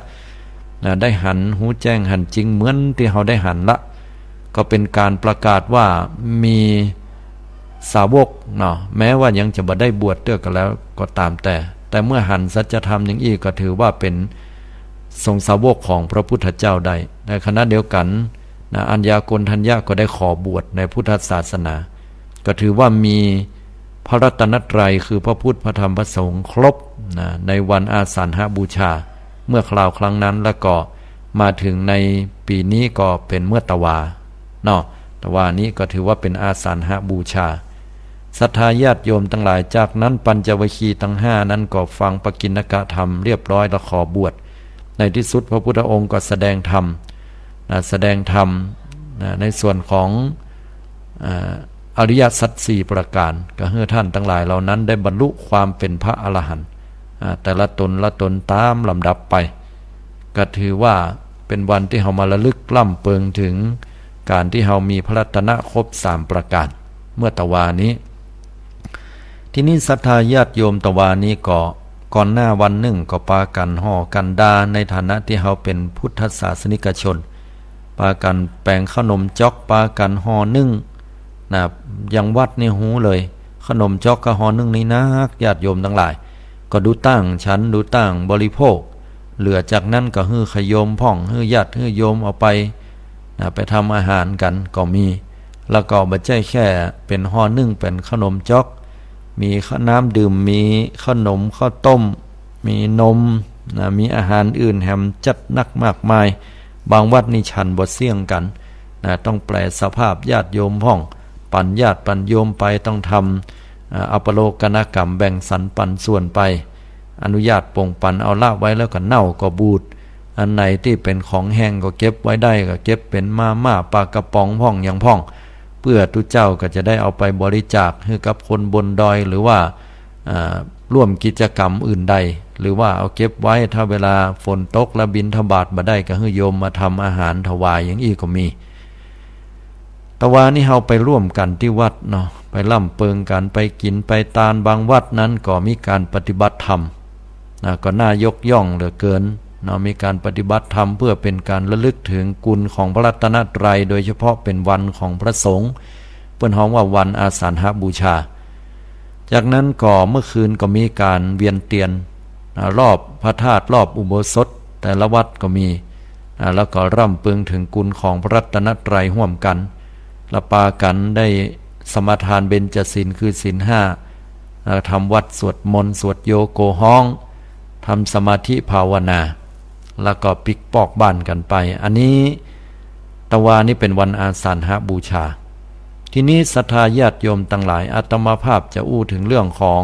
ได้หันหูแจ้งหันจริงเหมือนที่เราได้หันละก็เป็นการประกาศว่ามีสาวกเนาะแม้ว่ายังจะบ่ได้บวชเตื้อกันแล้วก็ตามแต่เมื่อหันสัจธรรมอย่างอีกก็ถือว่าเป็นทรงสาวกของพระพุทธเจ้าได้ในขณะเดียวกันอัญญาโกณฑัญญะก็ได้ขอบวชในพุทธศาสนาก็ถือว่ามีพระรัตนตรัยคือพระพุทธพระธรรมพระสงฆ์ครบในวันอาสาฬหบูชาเมื่อคราวครั้งนั้นแล้วก็มาถึงในปีนี้ก็เป็นเมื่อตวาเนาะตวานี้ก็ถือว่าเป็นอาสาฬหบูชาศรัทธาญาติโยมทั้งหลายจากนั้นปัญจวัคคีย์ทั้งห้านั้นก็ฟังปกิณกธรรมเรียบร้อยแล้วขอบวชในที่สุดพระพุทธองค์ก็แสดงธรรมในส่วนของอริยสัจสี่ประการก็ให้ท่านทั้งหลายเหล่านั้นได้บรรลุความเป็นพระอรหันต์แต่ละตนตามลำดับไปก็ถือว่าเป็นวันที่เรามาระลึกล่ำเปิงถึงการที่เรามีพระรัตนะครบ3ประการเมื่อตะวานี้ที่นี่ศรัทธาญาติโยมตะวานี้ก็ก่อนหน้าวันหนึ่งก็ปากันห่อกันดาในฐานะที่เราเป็นพุทธศาสนิกชนปากันแปลงขนมจอกปากันห่อนึ่งยังวัดในหูเลยขนมจอกกับห่อนึ่งนี้นักญาติโยมทั้งหลายก็ดูตั้งฉันดูตั้งบริโภคเหลือจากนั้นก็ฮื้อขยมพ่องฮื้อญาติฮื้อโยมเอาไปทำอาหารกันก็มีแล้วก็บ่ใช่แค่เป็นห่อนึ่งเป็นขนมจอกมีน้ำดื่มมีขนมข้าวต้มมีนมมีอาหารอื่นแฮมจัดนักมากมายบางวัดนี่ฉันบ่เสี่ยงกันต้องแปลสภาพญาติโยมพ่องปันญาติปันโยมไปต้องทำอัปโลกนกรรมแบ่งสรรปันส่วนไปอนุญาตปงปันเอาละไว้แล้วก็เน่าก็บูดอันไหนที่เป็นของแห้งก็เก็บไว้ได้ก็เก็บเป็นม่าปลากระป๋องพ่องอย่างพ่องเพื่อทุกเจ้าก็จะได้เอาไปบริจาคให้กับคนบนดอยหรือว่าร่วมกิจกรรมอื่นใด หรือว่าเอาเก็บไว้ถ้าเวลาฝนตกแล้วบิณฑบาตบ่ได้ก็ให้โยมมาทำอาหารถวายอย่างอีกก็มีแต่ว่านี่เฮาไปร่วมกันที่วัดเนาะไปล่ำเปิงกันไปกินไปตาลบางวัดนั้นก็มีการปฏิบัติธรรมนะก็น่ายกย่องเหลือเกินเนาะมีการปฏิบัติธรรมเพื่อเป็นการระลึกถึงกุลของพระรัตนตรัยโดยเฉพาะเป็นวันของพระสงฆ์เปิ้นฮ้องว่าวันอาสาฬหบูชาจากนั้นก็เมื่อคืนก็มีการเวียนเทียนรอบพระธาตุรอบอุโบสถแต่ละวัดก็มีแล้วก็ร่ำเพึงถึงกุลของพระรัตนตรัยร่วมกันละปากันได้สมาทานเบญจศีลคือศีลห้าทำวัดสวดมนต์สวดโยโกฮ้องทำสมาธิภาวนาแล้วก็ปิกปอกบ้านกันไปอันนี้ตะวานี่เป็นวันอาสาฬหบูชาทีนี้ศรัทธาญาติโยมต่างหลายอาตมาภาพจะอู้ถึงเรื่องของ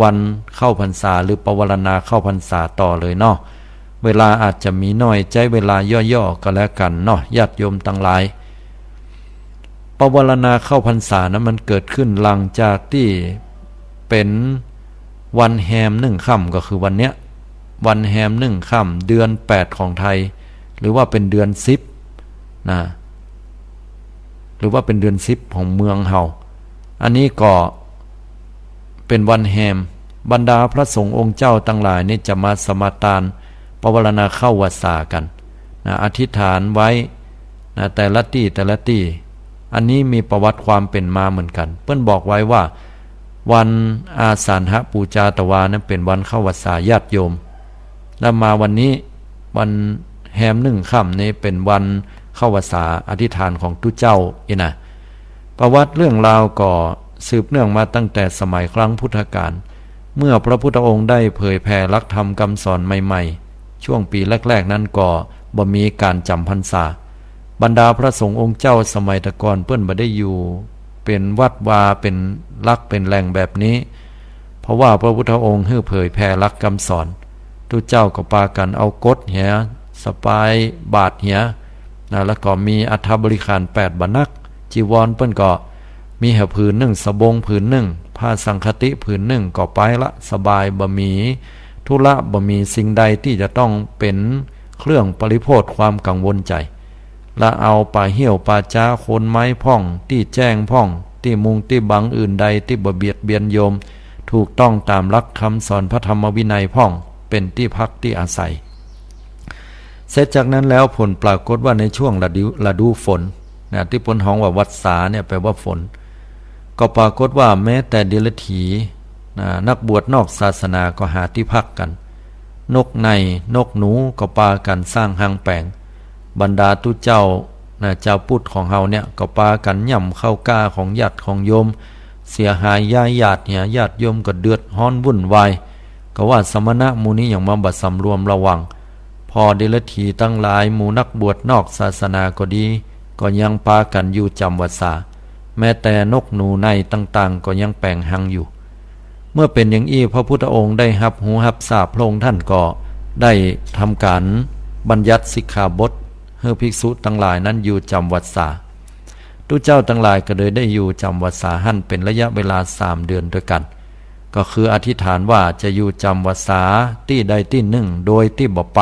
วันเข้าพรรษาหรือปวารณาเข้าพรรษาต่อเลยเนาะเวลาอาจจะมีน้อยใจเวลาย่อๆก็แล้วกันเนาะญาติโยมต่างหลายปวารณาเข้าพรรษานะมันเกิดขึ้นหลังจากที่เป็นวันแฮม1 ค่ำก็คือวันเนี้ยวันแฮม1 ค่ำเดือน8ของไทยหรือว่าเป็นเดือน10นะหรือว่าเป็นเดือน10ของเมืองเฮาอันนี้ก็เป็นวันแฮมบรรดาพระสงฆ์องค์เจ้าทั้งหลายนี่จะมาสมาทานปวารณาเข้าวาสากันนะอธิษฐานไว้นะแต่ละที่อันนี้มีประวัติความเป็นมาเหมือนกันเพิ่นบอกไว้ว่าวันอาสาฬหบูชาตะวานั้นเป็นวันเข้าวาสาญาติโยมแล้วมาวันนี้วันแฮม1 ค่ำนี้เป็นวันเข้าวาสาอธิษฐานของทุเจ้านะประวัติเรื่องราวก็สืบเนื่องมาตั้งแต่สมัยครั้งพุทธกาลเมื่อพระพุทธองค์ได้เผยแผ่หลักธรรมคำสอนใหม่ๆช่วงปีแรกๆนั้นก็บ่มีการจำพรรษาบรรดาพระสงฆ์องค์เจ้าสมัยตะก่อนเพิ่นบ่ได้อยู่เป็นวัดวาเป็นหลักเป็นแหล่งแบบนี้เพราะว่าพระพุทธองค์ให้เผยแผ่หลักคำสอนทุเจ้าก็ปากันเอากฎเหียสปายบาทเหียแล้วก็มีอัฐบริขาร8 บรรณักจีวรเปิ้นก็มีแห่ผืน1สบงผืน1ผ้าสังคติผืน1ก็ไปละสบายบ่มีธุระบ่มีสิ่งใดที่จะต้องเป็นเครื่องปริโภทความกังวลใจและเอาป่าเหี่ยวป่าจ้าโคนไม้พ่องที่แจ้งพ่องที่มุงที่บังอื่นใดที่บ่เบียดเบียนโยมถูกต้องตามหลักคำสอนพระธรรมวินัยพ่องเป็นที่พักที่อาศัยเสร็จจากนั้นแล้วผลปรากฏว่าในช่วงฤดูฝนนะที่พลฮ้องว่าวัดสาเนี่ยแปลว่าฝนก็ปรากฏว่าแม้แต่เดรัจฉีนักบวชนอกศาสนาก็หาที่พักกันนกในนกหนูก็ปากันสร้างหังแปลงบรรดาตุเจ้าเจ้าพุทธของเฮาเนี่ยก็ปากันย่ำเข้าก้าของญาติของโยมเสียหายญาติเนี่ยญาติโยมก็เดือดร้อนวุ่นวายก็ว่าสมณะหมู่นี้อย่างมาบัดสำรวมระวังพอเดรัจฉีตั้งหลายหมู่นักบวชนอกศาสนาก็ดีก็ยังปากันอยู่จำวัดสาแม้แต่นกหนูในต่างๆก็ยังแปลงหังอยู่เมื่อเป็นอย่างอี้พระพุทธองค์ได้รับหูรับทราบพระองค์ท่านก็ได้ทำการบัญญัติสิกขาบทให้ภิกษุทั้งหลายนั้นอยู่จำวัดสาทุกเจ้าทั้งหลายก็เลยได้อยู่จำวัดสาหั่นเป็นระยะเวลา3 เดือนด้วยกันก็คืออธิษฐานว่าจะอยู่จำวัดสาที่ใดที่หนึ่งโดยที่บ่ไป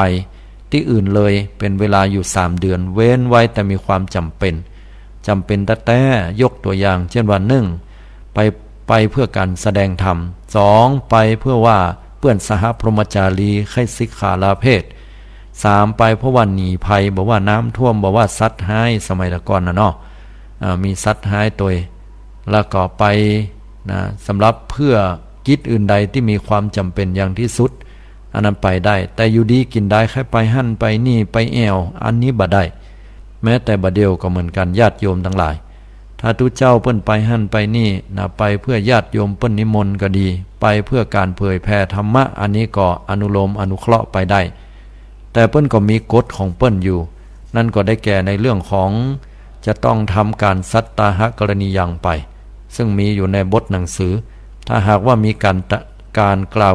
ที่อื่นเลยเป็นเวลาอยู่3 เดือนเว้นไว้แต่มีความจำเป็นแต่ยกตัวอย่างเช่นว่า1ไปเพื่อการแสดงธรรม2ไปเพื่อว่าเปื้อนสหพรหมจารีให้สิกขาลาเพศ3ไปเพราะว่าหนีภัยบอกว่าน้ำท่วมบอกว่าสัตว์หายสมัยตะก่อนนะเนาะมีสัตว์หายตัวแล้วก็ไปนะสำหรับเพื่อกิจอื่นใดที่มีความจำเป็นอย่างที่สุดอันนั้นไปได้แต่อยู่ดีกินได้แค่ไปหั่นไปนี่ไปแอวอันนี้บ่ได้แม้แต่บ่เดียวก็เหมือนกันญาติโยมทั้งหลายถ้าทุเจ้าเปิ้นไปหั่นไปนี่นะไปเพื่อญาติโยมเปิ้นนิมนต์ก็ดีไปเพื่อการเผยแผ่ธรรมะอันนี้ก็อนุโลมอนุเคราะห์ไปได้แต่เปิ้นก็มีกฎของเปิ้นอยู่นั่นก็ได้แก่ในเรื่องของจะต้องทำการสัตตาหกรณียังไปซึ่งมีอยู่ในบทหนังสือถ้าหากว่ามีการกล่าว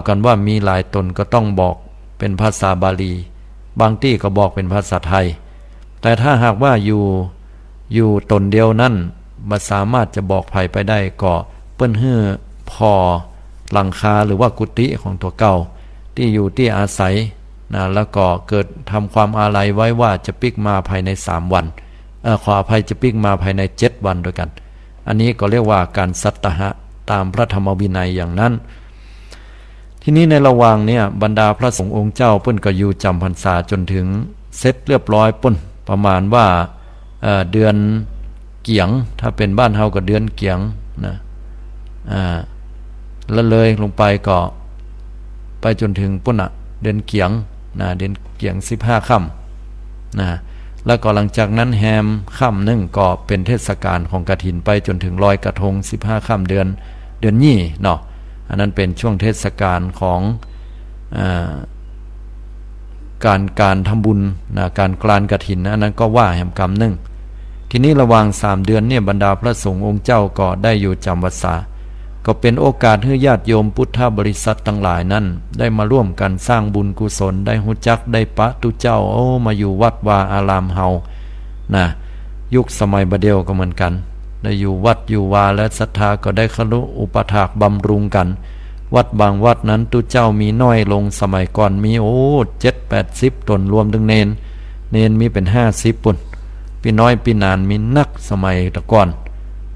กันว่ามีหลายตนก็ต้องบอกเป็นภาษาบาลีบางที่ก็บอกเป็นภาษาไทยแต่ถ้าหากว่าอยู่ตนเดียวนั้นบ่สามารถจะบอกภัยไปได้ก็เปิ้นฮื้อพอ หลังคาหรือว่ากุฏิของตัวเก่าที่อยู่ที่อาศัยนะแล้วก็เกิดทำความอาลัยไว้ว่าจะปิกมาภายใน3 วันขออภัยจะปิกมาภายใน7 วันด้วยกันอันนี้ก็เรียกว่าการสัตตหะตามพระธรรมวินัยอย่างนั้นทีนี้ในระหว่างเนี่ยบรรดาพระสงฆ์องค์เจ้าเพิ่นก็อยู่จำพรรษาจนถึงเสร็จเรียบร้อยปุ้นประมาณว่าเดือนเกียงถ้าเป็นบ้านเฮาก็เดือนเกียงนะแล้วเลยลงไปก็ไปจนถึงปุ้นเดือนเกียงนะเดือนเกียง15 ค่ำนะแล้วก็หลังจากนั้นแฮมค่ำหนึ่งก็เป็นเทศกาลของกฐินไปจนถึงลอยกระทง15 ค่ำเดือนยี่เนาะอันนั้นเป็นช่วงเทศกาลของการทำบุญนะการกลานกฐินอันนั้นก็ว่าแห่งกรรมหนึ่งทีนี้ระหว่าง3 เดือนเนี่ยบรรดาพระสงฆ์องค์เจ้าก็ได้อยู่จำพรรษาก็เป็นโอกาสให้ญาติโยมพุทธบริษัททั้งหลายนั้นได้มาร่วมกันสร้างบุญกุศลได้หูจักได้ปะตุเจ้ามาอยู่วัดวาอารามเฮานะยุคสมัยบาเดียวก็เหมือนกันได้อยู่วัดอยู่วาและศรัทธาก็ได้ครุอุปถากบำรุงกันวัดบางวัดนั้นตุเจ้ามีน้อยลงสมัยก่อนมี7-80 ตนรวมถึงเนนมีเป็น50 ปุ่นปีน้อยปีนานมีนักสมัยตะก่อน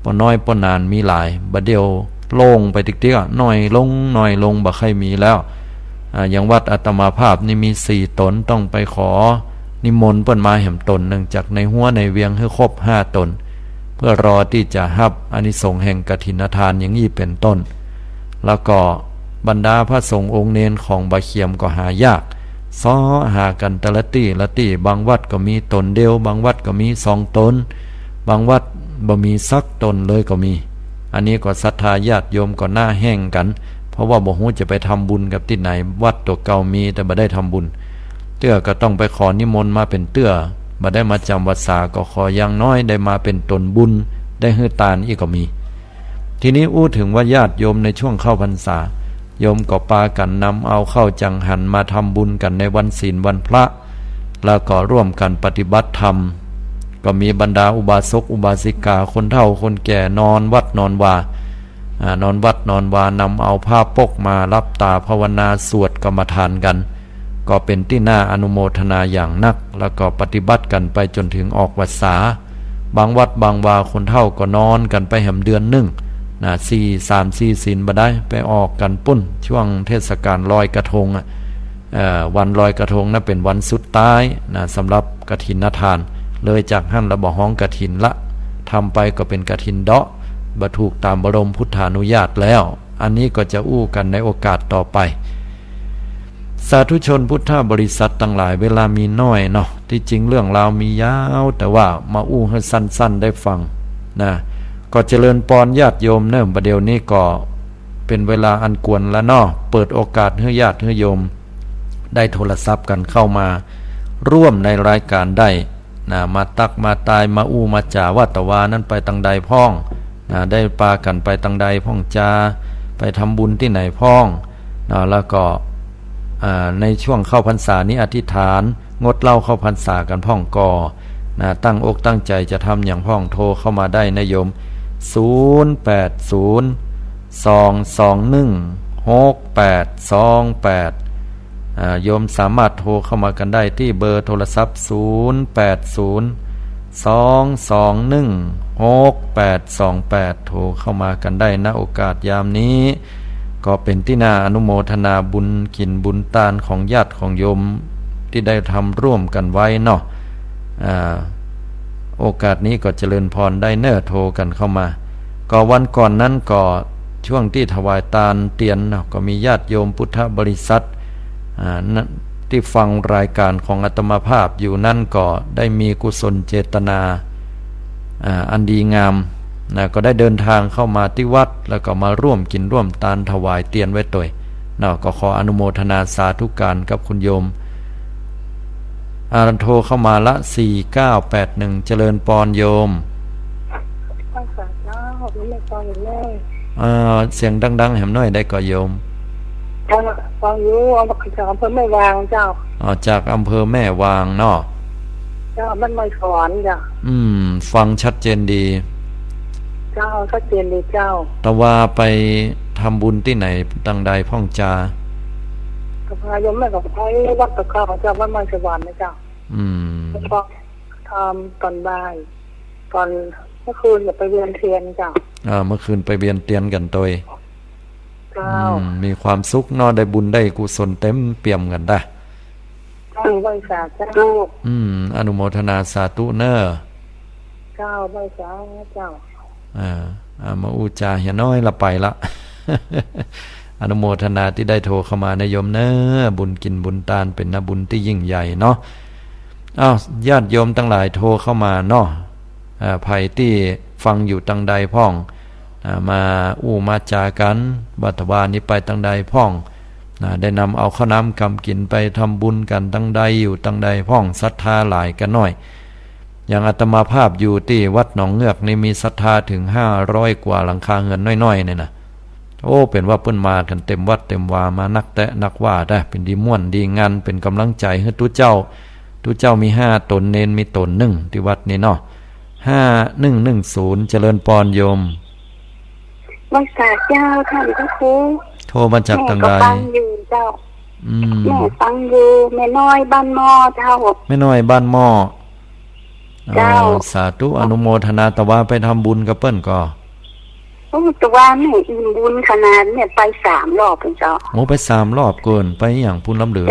ปอน้อยปอนานมีหลายบาเดียวโล่งไปติ๊กๆน้อยลงบ่ใครมีแล้วอย่างวัดอาตมาภาพนี่มี4 ตนต้องไปขอนิมนต์เปิ้นมาแห่มตนเนื่องจากในหัวในเวียงให้ครบ5 ตนเพื่อรอที่จะรับอานิสงส์แห่งกฐินทานอย่างนี้เป็นต้นแล้วก็บรรดาพระสงฆ์องค์เนนของบาเขียมก็หายากซ้อหากันแต่ละตี้บางวัดก็มีตนเดียวบางวัดก็มี2 ตนบางวัดบ่มีสักตนเลยก็มีอันนี้ก็ศรัทธาญาติโยมก็หน้าแห้งกันเพราะว่าบ่ฮู้จะไปทำบุญกับที่ไหนวัดตัวเก่ามีแต่บ่ได้ทำบุญเตื้อก็ต้องไปขอนิมนต์มาเป็นเตื้อบ่ได้มาจำพรรษาก็ขออย่างน้อยได้มาเป็นตนบุญได้ฮื้อตานอีกก็มีทีนี้อู้ถึงว่าญาติโยมในช่วงเข้าพรรษาโยมก็ปากันนำเอาเข้าจังหันมาทำบุญกันในวันศีลวันพระแล้วก็ร่วมกันปฏิบัติธรรมก็มีบรรดาอุบาสกอุบาสิกาคนเฒ่าคนแก่นอนวัดนอนวานอนวัดนอนวานำเอาผ้าปกมารับตาภาวนาสวดกรรมฐานกันก็เป็นที่น่าอนุโมทนาอย่างนักแล้วก็ปฏิบัติกันไปจนถึงออกพรรษาบางวัดบางวาคนเฒ่าก็นอนกันไปแห่มเดือนหนึ่ง4 ศีลบ่ได้ไปออกกันปุ้นช่วงเทศกาลลอยกระทงวันลอยกระทงนั้นเป็นวันสุดท้ายสำหรับกฐินทานเลยจากหั่นระบ่ฮ้องกฐินละทำไปก็เป็นกฐินเดาะบ่ถูกตามบรมพุทธานุญาตแล้วอันนี้ก็จะอู้กันในโอกาสต่อไปสาธุชนพุทธบริษัททั้งหลายเวลามีน้อยเนาะที่จริงเรื่องราวมียาวแต่ว่ามาอู้ให้สั้นๆได้ฟังนะก็เจริญปอนญาติโยมเนิ่มประเดี๋ยวนี้ก็เป็นเวลาอันควรแล้วเนาะเปิดโอกาสให้ญาติให้โยมได้โทรศัพท์กันเข้ามาร่วมในรายการได้นะมาตักมาตายมาอู้มาจ่าว่าตะวานั้นไปตังใดพ้องนะได้ปากันไปตังใดพ้องจาไปทำบุญที่ไหนพ้องนะแล้วก็ในช่วงเข้าพรรษานี้อธิษฐานงดเหล้าเข้าพรรษากันพ้องกอนะตั้งอกตั้งใจจะทำอย่างพ้องโทรเข้ามาได้นะโยม0802216828โยมสามารถโทรเข้ามากันได้ที่เบอร์โทรศัพท์0802216828โทรเข้ามากันได้ณโอกาสยามนี้ก็เป็นที่น่าอนุโมทนาบุญกินบุญตานของญาติของโยมที่ได้ทำร่วมกันไว้เนาะโอกาสนี้ก็เจริญพรได้เน้อโทรกันเข้ามาก็วันก่อนนั้นก็ช่วงที่ถวายตาลเตียนก็มีญาติโยมพุทธบริษัทที่ฟังรายการของอาตมาภาพอยู่นั่นก็ได้มีกุศลเจตนาอันดีงามก็ได้เดินทางเข้ามาที่วัดแล้วก็มาร่วมกินร่วมตาลถวายเตียนไว้ตัวก็ขออนุโมทนาสาธุการกับคุณโยมโทรเข้ามาละ4981เจริญปอนโยมเสียงดังๆแหมน้อยได้ก็โยมฟังอยู่เอาจากอำเภอแม่วางเจ้าจากอำเภอแม่วางเนาะเจ้ามันไม่สอนจ้ะฟังชัดเจนดีเจ้าชัดเจนดีเจ้าแต่ว่าไปท ำบุญที่ไหนตังใดพ่องจากับพายมแม่กับพายวัดตะข้าวเจ้าวัดไม้สวรรค์นะเจ้าแล้วก็ทำตอนบ่ายตอนเมื่อคืนไปเวียนเทียนเจ้าเมื่อคืนไปเวียนเทียนกันตัวเจ้ามีความสุขเนาะได้บุญได้กุศลเต็มเปี่ยมกันได้ไหว้สาธุอนุโมทนาสาธุเนอเจ้าไหว้สาเจ้ามาอูจาเฮียน้อยละไปละ อนุโมทนาที่ได้โทรเข้ามาในโยมเนอบุญกินบุญตานเป็นบุญที่ยิ่งใหญ่เนาะญาติโยมทั้งหลายโทรเข้ามาเนาะภัยที่ฟังอยู่ตั้งใดพ่องมามาจากันบัตรวานี้ไปตั้งใดพ่องได้นำเอาข้าวน้ำกำกินไปทำบุญกันตั้งใดอยู่ตั้งใดพ่องศรัทธาหลายกันหน่อยอย่างอาตมาภาพอยู่ที่วัดหนองเงือกนี่มีศรัทธาถึง500กว่าหลังคาเงินน้อยๆเนี่ยนะเป็นว่าเปิ้นมากันเต็มวัดเต็มวามานักแตะนักว่าได้เป็นดีม่วนดีงานเป็นกำลังใจให้ทุกเจ้ามี5ตนเนนมีตน1ที่วัดนี่เนาะ5110เจริญปอนโยมวัดสาเจ้าท่านพระครูโทรมาจากทางใดฟังอยู่เจ้าแม่ฟังอยู่แม่น้อยบ้านหม้อเจ้าแม่น้อยบ้านหม้อเจ้าสาธุอนุโมทนาตะว่าไปทำบุญกับเปิ้นก็ตะว่าแม่อิ่มบุญขนาดเนี่ยไป3 รอบเจ้าไป3 รอบเกินไปอย่างพุ่นลำเหลือ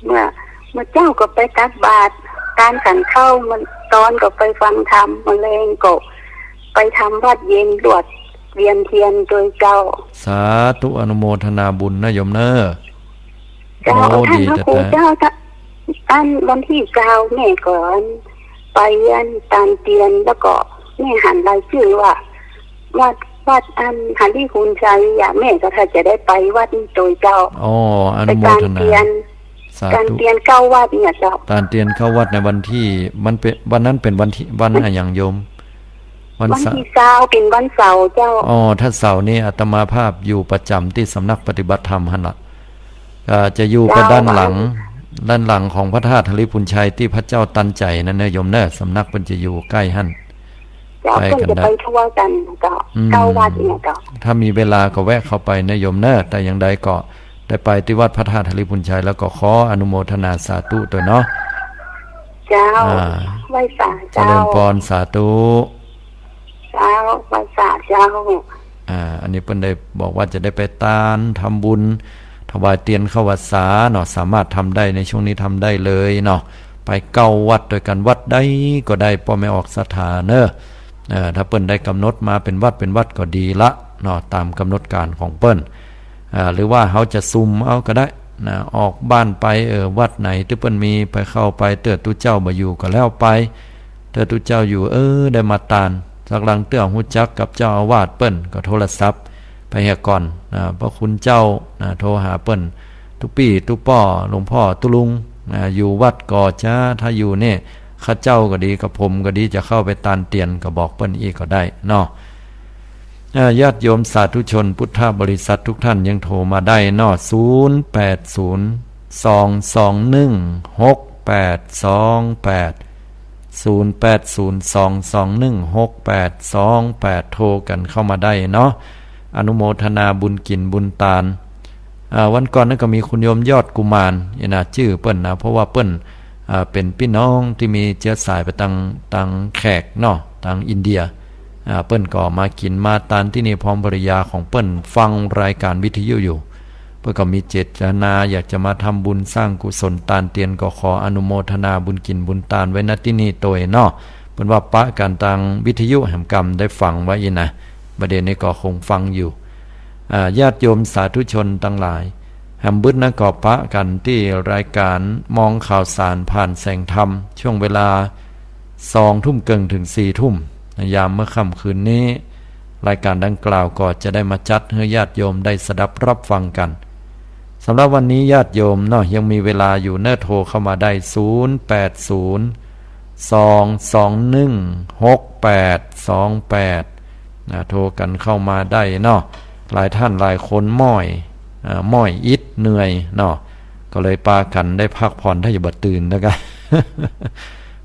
เมื่อเจ้าก็ไปตักบาตรการขันเข้ามันตอนก็ไปฟังธรรมมะเร็งก็ไปทำวัดเย็นรวดเวียนเทียนโดยเจ้าสาธุอนุโมทนาบุญนะโยมเนอเจ้าท่านพระครูเจ้าท่านวันที่9แม่ก่อนไปเวียนตามเตียนแล้วก็แม่หันรายชื่อว่าวัดหันที่คุณชัยแม่ก็ถ้าจะได้ไปวัดโดยเจ้าอนุโมทนาการเตียนเข้าวัดเนี่ยเจ้าการเตียนเข้าวัดในวันที่มันเป็นวันนั้นเป็นวันที่วันอะไรอย่างโยมวันที่20เป็นวันเสาร์เจ้าถ้าเสาร์นี้อาตมาภาพอยู่ประจำที่สำนักปฏิบัติธรรมหั่นล่ะจะอยู่ไปด้านหลังของพระธาตุธริพุนชัยที่พระเจ้าตันใจนั่นเนโยมเนสำนักมันจะอยู่ใกล้หั่นไปกันได้ไปทั่วกันก็เข้าวัดเนี่ยก็ถ้ามีเวลาก็แวะเข้าไปเนโยมเนแต่อย่างใดก็ได้ไปที่วัดพระธาตุธริพุนชัยแล้วก็ขออนุโมทนาสาธุตัวเนาะเจ้าไหว้สาเจ้าเจริญพรสาธุเจ้าไหว้สาเจ้าอันนี้เพิ่นได้บอกว่าจะได้ไปตานทำบุญถวายเตียนเข้าวัดสาเนาะสามารถทำได้ในช่วงนี้ทำได้เลยเนาะไปเก้าวัดโดยกันวัดใดก็ได้พอไม่ออกสถานถ้าเปิ้นได้กำหนดมาเป็นวัดก็ดีละเนาะตามกำหนดการของเปิ้นหรือว่าเขาจะซุ่มเอาก็ได้นะออกบ้านไปวัดไหนที่เปิ้นมีไปเข้าไปเตือตุเจ้าบ่อยู่ก็แล้วไปเตือตุเจ้าอยู่ได้มาตานสักหลังเตื้อหูจักกับเจ้าอาวาสเปิ้นก็โทรศัพท์ไปเฮียก่อนพระคุณเจ้าโทรหาเปิ้นทุปี้ทุป้อหลวงพ่อตุลุงอยู่วัดก่อจ้าถ้าอยู่เนี่ยข้าเจ้าก็ดีกับผมก็ดีจะเข้าไปตานเตียนก็บอกเปิ้นอีกก็ได้เนาะญาติโยมสาธุชนพุทธบริษัททุกท่านยังโทรมาได้เนาะ0802216828 โทรกันเข้ามาได้เนาะอนุโมทนาบุญกินบุญตานวันก่อนนั้นก็มีคุณโยมยอดกุมารชื่อเปิ้นนะเพราะว่าเปิ้นเป็นพี่น้องที่มีเชื้อสายไปทางแขกเนาะทางอินเดียเปิ้นก็มากินมาตานที่นี่พร้อมภริยาของเปิ้นฟังรายการวิทยุอยู่เปิ้นก็มีเจตนาอยากจะมาทำบุญสร้างกุศลตานเตียนก็ขออนุโมทนาบุญกินบุญตานไว้ณที่นี่ตัวเนาะเปิ้นว่าปะกันทางวิทยุแห่งกรรมได้ฟังไว้นะประเด็นนี้ก็คงฟังอยู่ญาติโยมสาธุชนทั้งหลายแห่งบึ้นนะก็ปะกันที่รายการมองข่าวสารผ่านแสงธรรมช่วงเวลา 20:30 ถึง 4:00 น.ยามเมื่อค่ำคืนนี้รายการดังกล่าวก็จะได้มาจัดให้ญาติโยมได้สดับรับฟังกันสำหรับวันนี้ญาติโยมเนาะยังมีเวลาอยู่เนโทรเข้ามาได้0802216828โทรกันเข้ามาได้เนาะหลายท่านหลายคนม้อยอิดเหนื่อยเนาะก็เลยปากันได้พักผ่อนถ้าอย่าบ่ตื่นนะครับ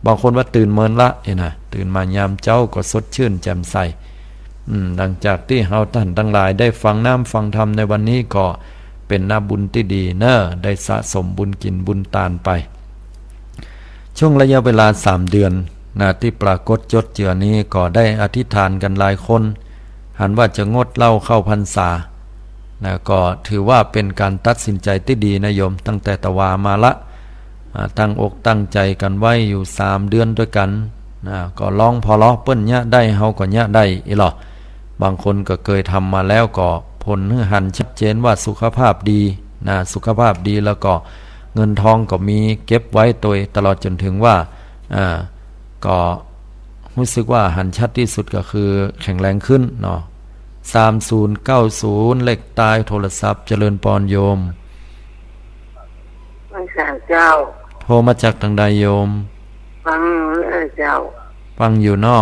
บางคนว่าตื่นเมินละตื่นมายามเจ้าก็สดชื่นแจ่มใส หลังจากที่เฮาท่านทั้งหลายได้ฟังน้ำฟังธรรมในวันนี้ก็เป็นนาบุญที่ดีเนอะได้สะสมบุญกินบุญตานไปช่วงระยะเวลา3 เดือนที่ปรากฏจดเจือนี้ก็ได้อธิษฐานกันหลายคนหันว่าจะงดเหล้าเข้าพรรษาก็ถือว่าเป็นการตัดสินใจที่ดีนะโยมตั้งแต่ตะวามาละตั้งอกตั้งใจกันไว้อยู่3 เดือนด้วยกันก็ลองพอล้อเปิ้นเนี่ยได้เฮาก็เนี่ยได้อีหรอบางคนก็เคยทำมาแล้วก็ผลหันชัดเจนว่าสุขภาพดีสุขภาพดีแล้วก็เงินทองก็มีเก็บไว้ตัวตลอดจนถึงว่าก็รู้สึกว่าหันชัดที่สุดก็คือแข็งแรงขึ้นเนาะ3090เลขตายโทรศัพท์เจริญปอนโยมไม่ทราบเจ้าโทรมาจากทางใดโยมฟังเจ้าฟังอยู่นอ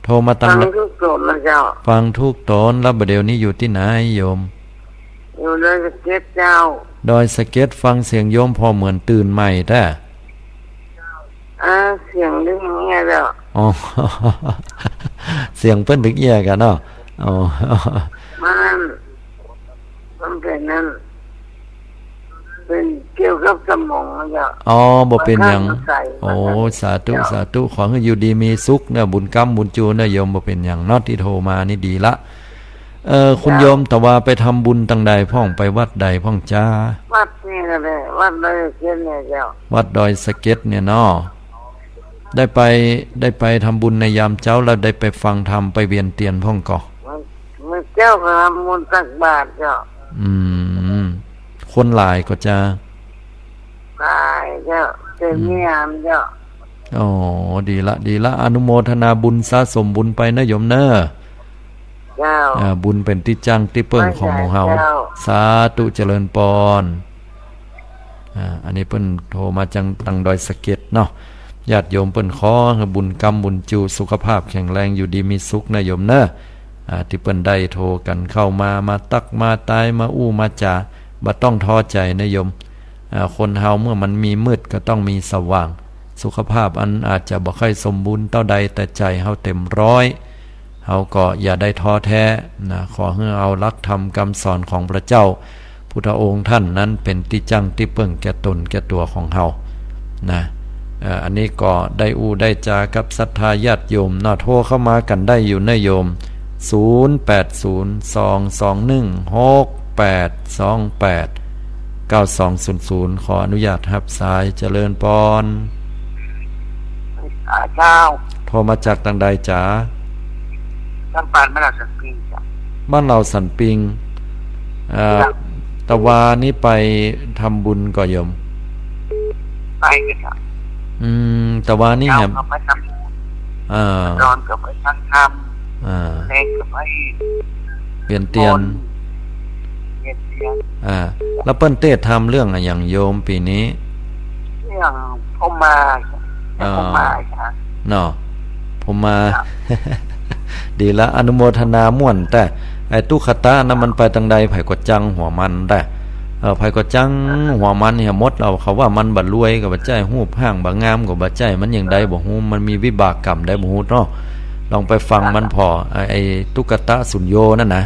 โทรมาฟังทุกตนนะเจ้าฟังทุกตนแล้วบัดเดี๋ยวนี้อยู่ที่ไหนโยมอยู่ดอยสะเก็ดเจ้าดอยสะเก็ดฟังเสียงโยมพอเหมือนตื่นใหม่แต่เสียงดึงเงี้ยเจ้าอ๋อเสียงเพิ่นดึกแย่กันเนาะอ๋อมันเป็นนั่นเป็นเกี่ยวกับสมองนะเจ้าอ๋อบ่เป็นหยังโอ้สาธุสาธุขอให้อยู่ดีมีสุขเนาะบุญกรรมบุญจูนเนาะโยมบ่เป็นหยังเนาะที่โทรมานี่ดีละคุณโยมแต่ว่าไปทำบุญตังใดพ่องไปวัดใดพ่องจ้าวัดนี่ก็ได้วัดดอยสะเก็ดเนี่ยเจ้าวัดดอยสะเก็ดเนี่ยเนาะได้ไปทำบุญในยามเช้าแล้วได้ไปฟังธรรมไปเวียนเตียนพ่องก่อมันเจ้าก็ทำบุญตักบาตรเจ้าคนหลายก็จะหลายเจ้าเป็นเมียมเจ้าอ๋อดีละอนุโมทนาบุญสะสมบุญไปนะโยมเนอะเจ้าบุญเป็นที่จังที่เปิ่งของหมู่เฮาสาธุเจริญปอนอันนี้เพิ่นโทรมาจังตังดอยสะเก็ดเนาะญาติโยมเปิ้นขอให้บุญกรรมบุญจูสุขภาพแข็งแรงอยู่ดีมีสุขนะโยมเนอะที่เปิ้นได้โทรกันเข้ามาตักมาตายมาอู้มาจาบ่ต้องท้อใจนะโยมคนเฮาเมื่อมันมีมืดก็ต้องมีสว่างสุขภาพอันอาจจะบ่ค่อยสมบูรณ์เท่าใดแต่ใจเฮาเต็มร้อยเฮาก็อย่าได้ท้อแท้ขอให้เอาหลักธรรมคำสอนของพระเจ้าพุทธองค์ท่านนั้นเป็นที่จังที่เปิ้งแก่ตนแก่ตัวของเฮาอันนี้ก็ได้ได้จากับศรัทธาญาติโยมโทรเข้ามากันได้อยู่นะโยม08022168289200ขออนุญาตรับสายเจริญปอนเจ้าโทรมาจากทางใดจ๋าบ้านบ้านเราสันปิงจ้ะบ้านเราสันปิงตะวานี่ไปทำบุญก่อโยมไปกันจ้ะตะวานี่แหมนอนก็ไปทั้งทำเล่นก็ไปเปลี่ยนเตียนแล้วเปิ้นเต้ทำเรื่องอย่างโยมปีนี้เรื่องผมมาเนาะผมมาดีละอนุโมทนาม่วนแต่ไอ้ตุขตานะมันไปทางใดไผก็จังหัวมันแต่ไผก็จังหัวมันเนี่ยมดเราเขาว่ามันบัดรวยก็บ่ใจฮู้ห้างบ่งามก็บ่ใจมันอย่างใดบ่ฮู้มันมีวิบากกรรมได้บ่ฮู้เนาะลองไปฟังมันพอไอ้ตุกตะสุญโยนั่นนะ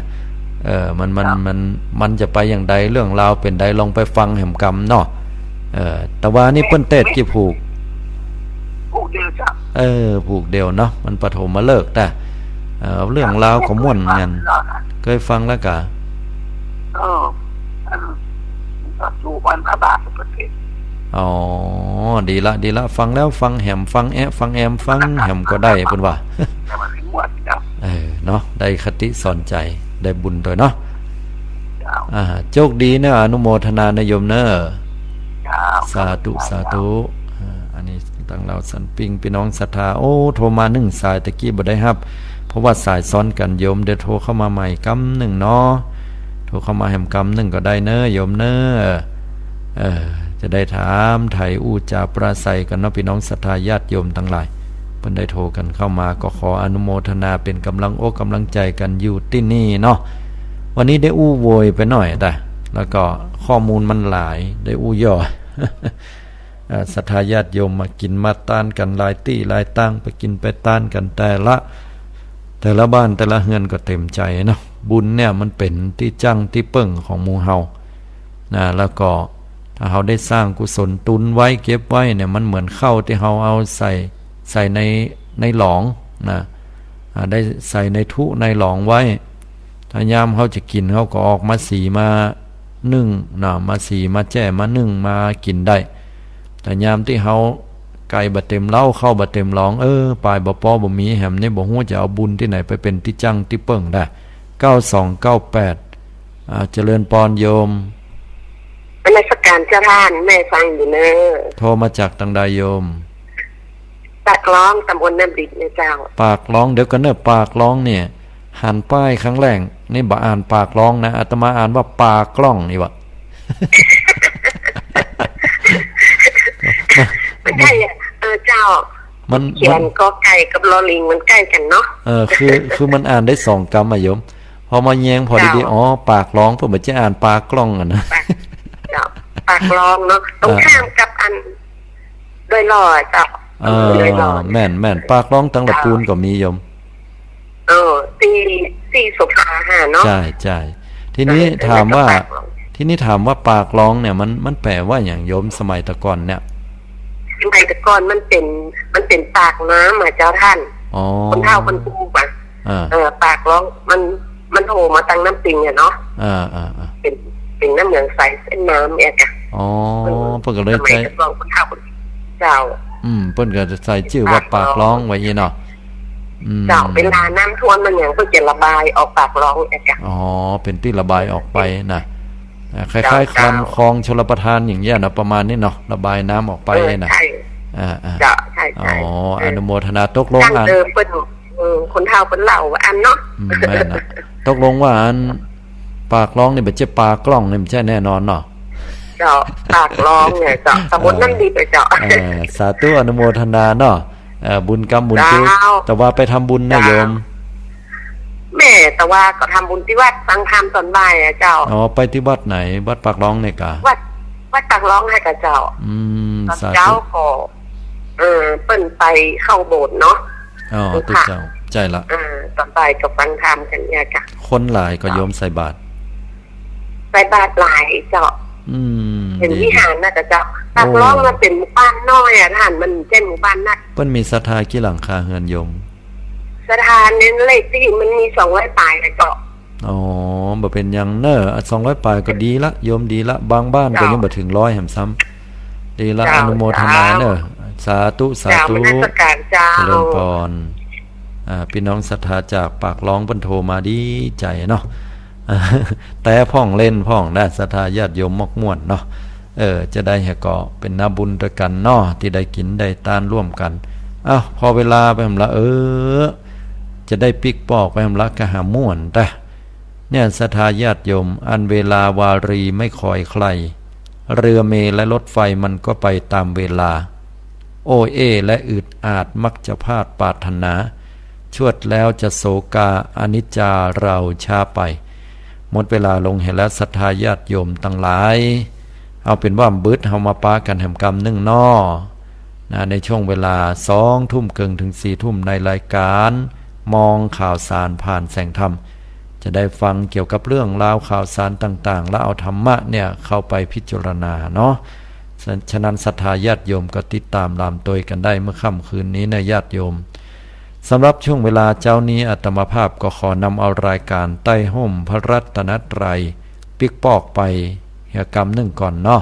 มันจะไปอย่างใดเรื่องราวเป็นใดลองไปฟังแห่งกรรมเนาะแต่ว่านี่เปิ้นเตดกี่ผูกเดียวจ้ะผูกเดียวเนาะมันปฐมมาเลิกแต่เรื่องราวของม่วนกันเคยฟังแล้วกะดูวันพระบาทประเทศอ๋อดีละฟังแล้วฟังแหมฟังฟังแอมฟังแหมก็ได้เพิ่นว่าเนาะได้คติสอนใจได้บุญด้วยเนาะโชคดีนะอนุโมทนานะโยมเนอะสาธุอันนี้ตั้งเราสันปิงพี่น้องศรัทธาโอ้โทรมา1สายตะกี้บ่ได้รับเพราะว่าสายซ้อนกันโยมเดี๋ยวโทรเข้ามาใหม่กำ1เนาะโทรเข้ามาแหมกำ1ก็ได้เนอะโยมเนอะจะได้ถามไถ่จาปราศัยกันเนาะพี่น้องศรัทธาญาติโยมทั้งหลายเพิ่นได้โทรกันเข้ามาก็ขออนุโมทนาเป็นกำลังอกกำลังใจกันอยู่ที่นี่เนาะวันนี้ได้โวยไปหน่อยแต่แล้วก็ข้อมูลมันหลายได้ย่อศรัทธาญาติโยมมากินมาต้านกันหลายตี้หลายตั้งไปกินไปต้านกันแต่ละ แต่ละบ้านแต่ละเฮือนก็เต็มใจเนาะบุญเนี่ยมันเป็นที่จังที่เปิ้งของหมู่เฮานะแล้วก็ถ้าเฮาได้สร้างกุศลตุนไว้เก็บไว้เนี่ยมันเหมือนข้าวที่เฮาเอาใส่ในหลองนะได้ใส่ในทุในหลองไว้ถ้ายามเฮาจะกินเฮาก็ออกมาสีมานึ่งนะมาสีมาแจ้มานึ่งมากินได้แต่ยามที่เฮาไก่บ่เต็มเล้าเข้าบ่เต็มหลองปลายบ่พอบ่มีแหมนี่บ่ฮู้จะเอาบุญที่ไหนไปเป็นที่จังที่เปิ้งได้9298เจริญปอนโยมเป็นราชการเจ้าท่านแม่ฟังอยู่เนอะโทรมาจากตังใดโยมปากร้องตำบลน้ำดิบเนี่ยเจ้าปากร้องเดี๋ยวกันเนอะปากร้องเนี่ยหันป้ายครั้งแรกนี่บ่อ่านปากร้องนะอาตมาอ่านว่าปากกล้องนี่วะไม่ใช่เจ้ามันเขียนกอไก่กับลอลิงมันใกล้กันเนาะคือมันอ่านได้2 กรรมโยมพอมาแยงพอดีๆอ๋อปากร้องเพิ่นบ่จะอ่านปากกล้องอ่ะนะปากร้องเนาะตรงข้ามกับอันโดยลอยเจ้าแม่นปากร้องตั้งละปูนก็มีโยมตีสุภาหาเนาะใช่ทีนี้ถามว่าปากร้องเนี่ยมันแปลว่าอย่างโยมสมัยตะก่อนเนี่ยสมัยตะก่อนมันเป็นปากน้ำเจ้าท่านคนเฒ่าคนปู่ป่ะปากร้องมันโผล่มาตั้งน้ำปิงเนาะเป็นน้ำเหลืองใสเส้นน้ำกะเพิ่นก็เลยใช้คนเฒ่าเจ้าเพิ่นก็จะใส่ชื่อว่าปากร้องไว้เนาะเจ้าเวลาน้ำท่วมมันอย่างเพื่อจะระบายออกปากร้องเป็นที่ระบายออกไปนะคล้ายๆคลำคลองชลประทานอย่างเงี้ยนะประมาณนี้เนาะระบายน้ำออกไปนะใช่ใช่อนุโมทนาตกลงอันเดิมเป็นคนเฒ่าเป็นเหล่าอันเนาะแม่นะตกลงว่าอันปากร้องนี่เป็นเจ้าปากกล้องนี่ไม่ใช่แน่นอนเนาะเจ้าปากร้องเนี่ยเจ้าสมมตินั่นดีไปเจ้าสาธุอนุโมทนาเนาะบุญกรรมบุญกุศลแต่ว่าไปทำบุญนะโยมแม่แต่ว่าก็ทำบุญที่วัดฟังธรรมตอนบ่ายเจ้าไปที่วัดไหนวัดปากร้องเนี่ยกะวัดปากร้องให้กับเจ้าเจ้าก็เปิ้นไปเข้าโบสถ์เนาะตุ๊เจ้าใจละตอนบ่ายก็ฟังธรรมกันเนี่ยจ้ะคนหลายก็โยมใส่บาตรหลายเจ้าเป็นวิหารน่ะเจ้าปากร้องมันเป็นหมู่บ้านน้อยท่านมันเช่นหมู่บ้านนักเปิ้นมีศรัทธากี่หลังคาเฮือนโยมสถานเน้นเลขที่มันมี200ปลายนะเจ้าบ่เป็นหยังเน้อ200ปลายก็ดีละโยมดีละบางบ้านก็ยังบ่ถึง100แหมซ้ำดีละอนุโมทนาเน้อสาธุเจ้าเจริญพรพี่น้องศรัทธาจากปากร้องเพิ่นโทรมาดีใจเนาะแต่พ่องเล่นพ่องได้ศรัทธาญาติโยมมกม่วนเนาะจะได้ให้ก็เป็นนาบุญด้วยกันเนาะที่ได้กินได้ทานร่วมกันพอเวลาไปหมละจะได้ปิกปอกไปหมละกะหาม่วนแต่เนี่ยศรัทธาญาติโยมอันเวลาวารีไม่คอยใครเรือเมล์และรถไฟมันก็ไปตามเวลาโอและอึดอาจมักจะพลาดปรารถนาชวดแล้วจะโศกาอนิจจาเราช้าไปหมดเวลาลงเห็นแล้วศรัทธาญาติโยมทั้งหลายเอาเป็นว่าบึดเฮามาปากันแห่งกรรมนึ่งนอในช่วงเวลา20:00 นถึง 4:00 นในรายการมองข่าวสารผ่านแสงธรรมจะได้ฟังเกี่ยวกับเรื่องราวข่าวสารต่างๆแล้วเอาธรรมะเนี่ยเข้าไปพิจารณาเนาะฉะนั้นศรัทธาญาติโยมก็ติดตามตามตัวกันได้เมื่อค่ำคืนนี้นะญาติโยมสำหรับช่วงเวลาเจ้านี้อาตมาภาพก็ขอนำเอารายการใต้ห่มพระรัตนตรัยปิกปอกไปเหตุกรรมหนึ่งก่อนเนาะ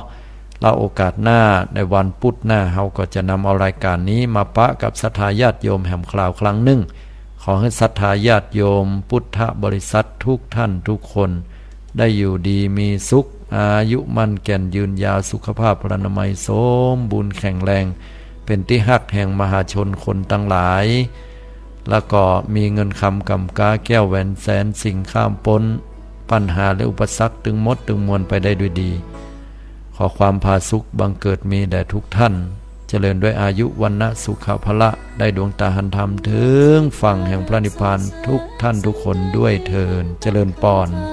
แล้วโอกาสหน้าในวันพุธหน้าเฮาก็จะนำเอารายการนี้มาปะกับศรัทธาญาติโยมแห่งคราวครั้งหนึ่งขอให้ศรัทธาญาติโยมพุทธบริษัททุกท่านทุกคนได้อยู่ดีมีสุขอายุมั่นแก่นยืนยาวสุขภาพพรรณนามัยสมบูรณ์แข็งแรงเป็นที่ฮักแห่งมหาชนคนทั้งหลายแล้วก็มีเงินคำกำกาแก้วแหวนแสนสิ่งข้ามพ้นปัญหาและอุปสรรคตึงมดตึงมวลไปได้ด้วยดีขอความผาสุกบังเกิดมีแด่ทุกท่านเจริญด้วยอายุวันนะสุขภละได้ดวงตาหันธรรมถึงฝั่งแห่งพระนิพพานทุกท่านทุกคนด้วยเถิดเจริญปอน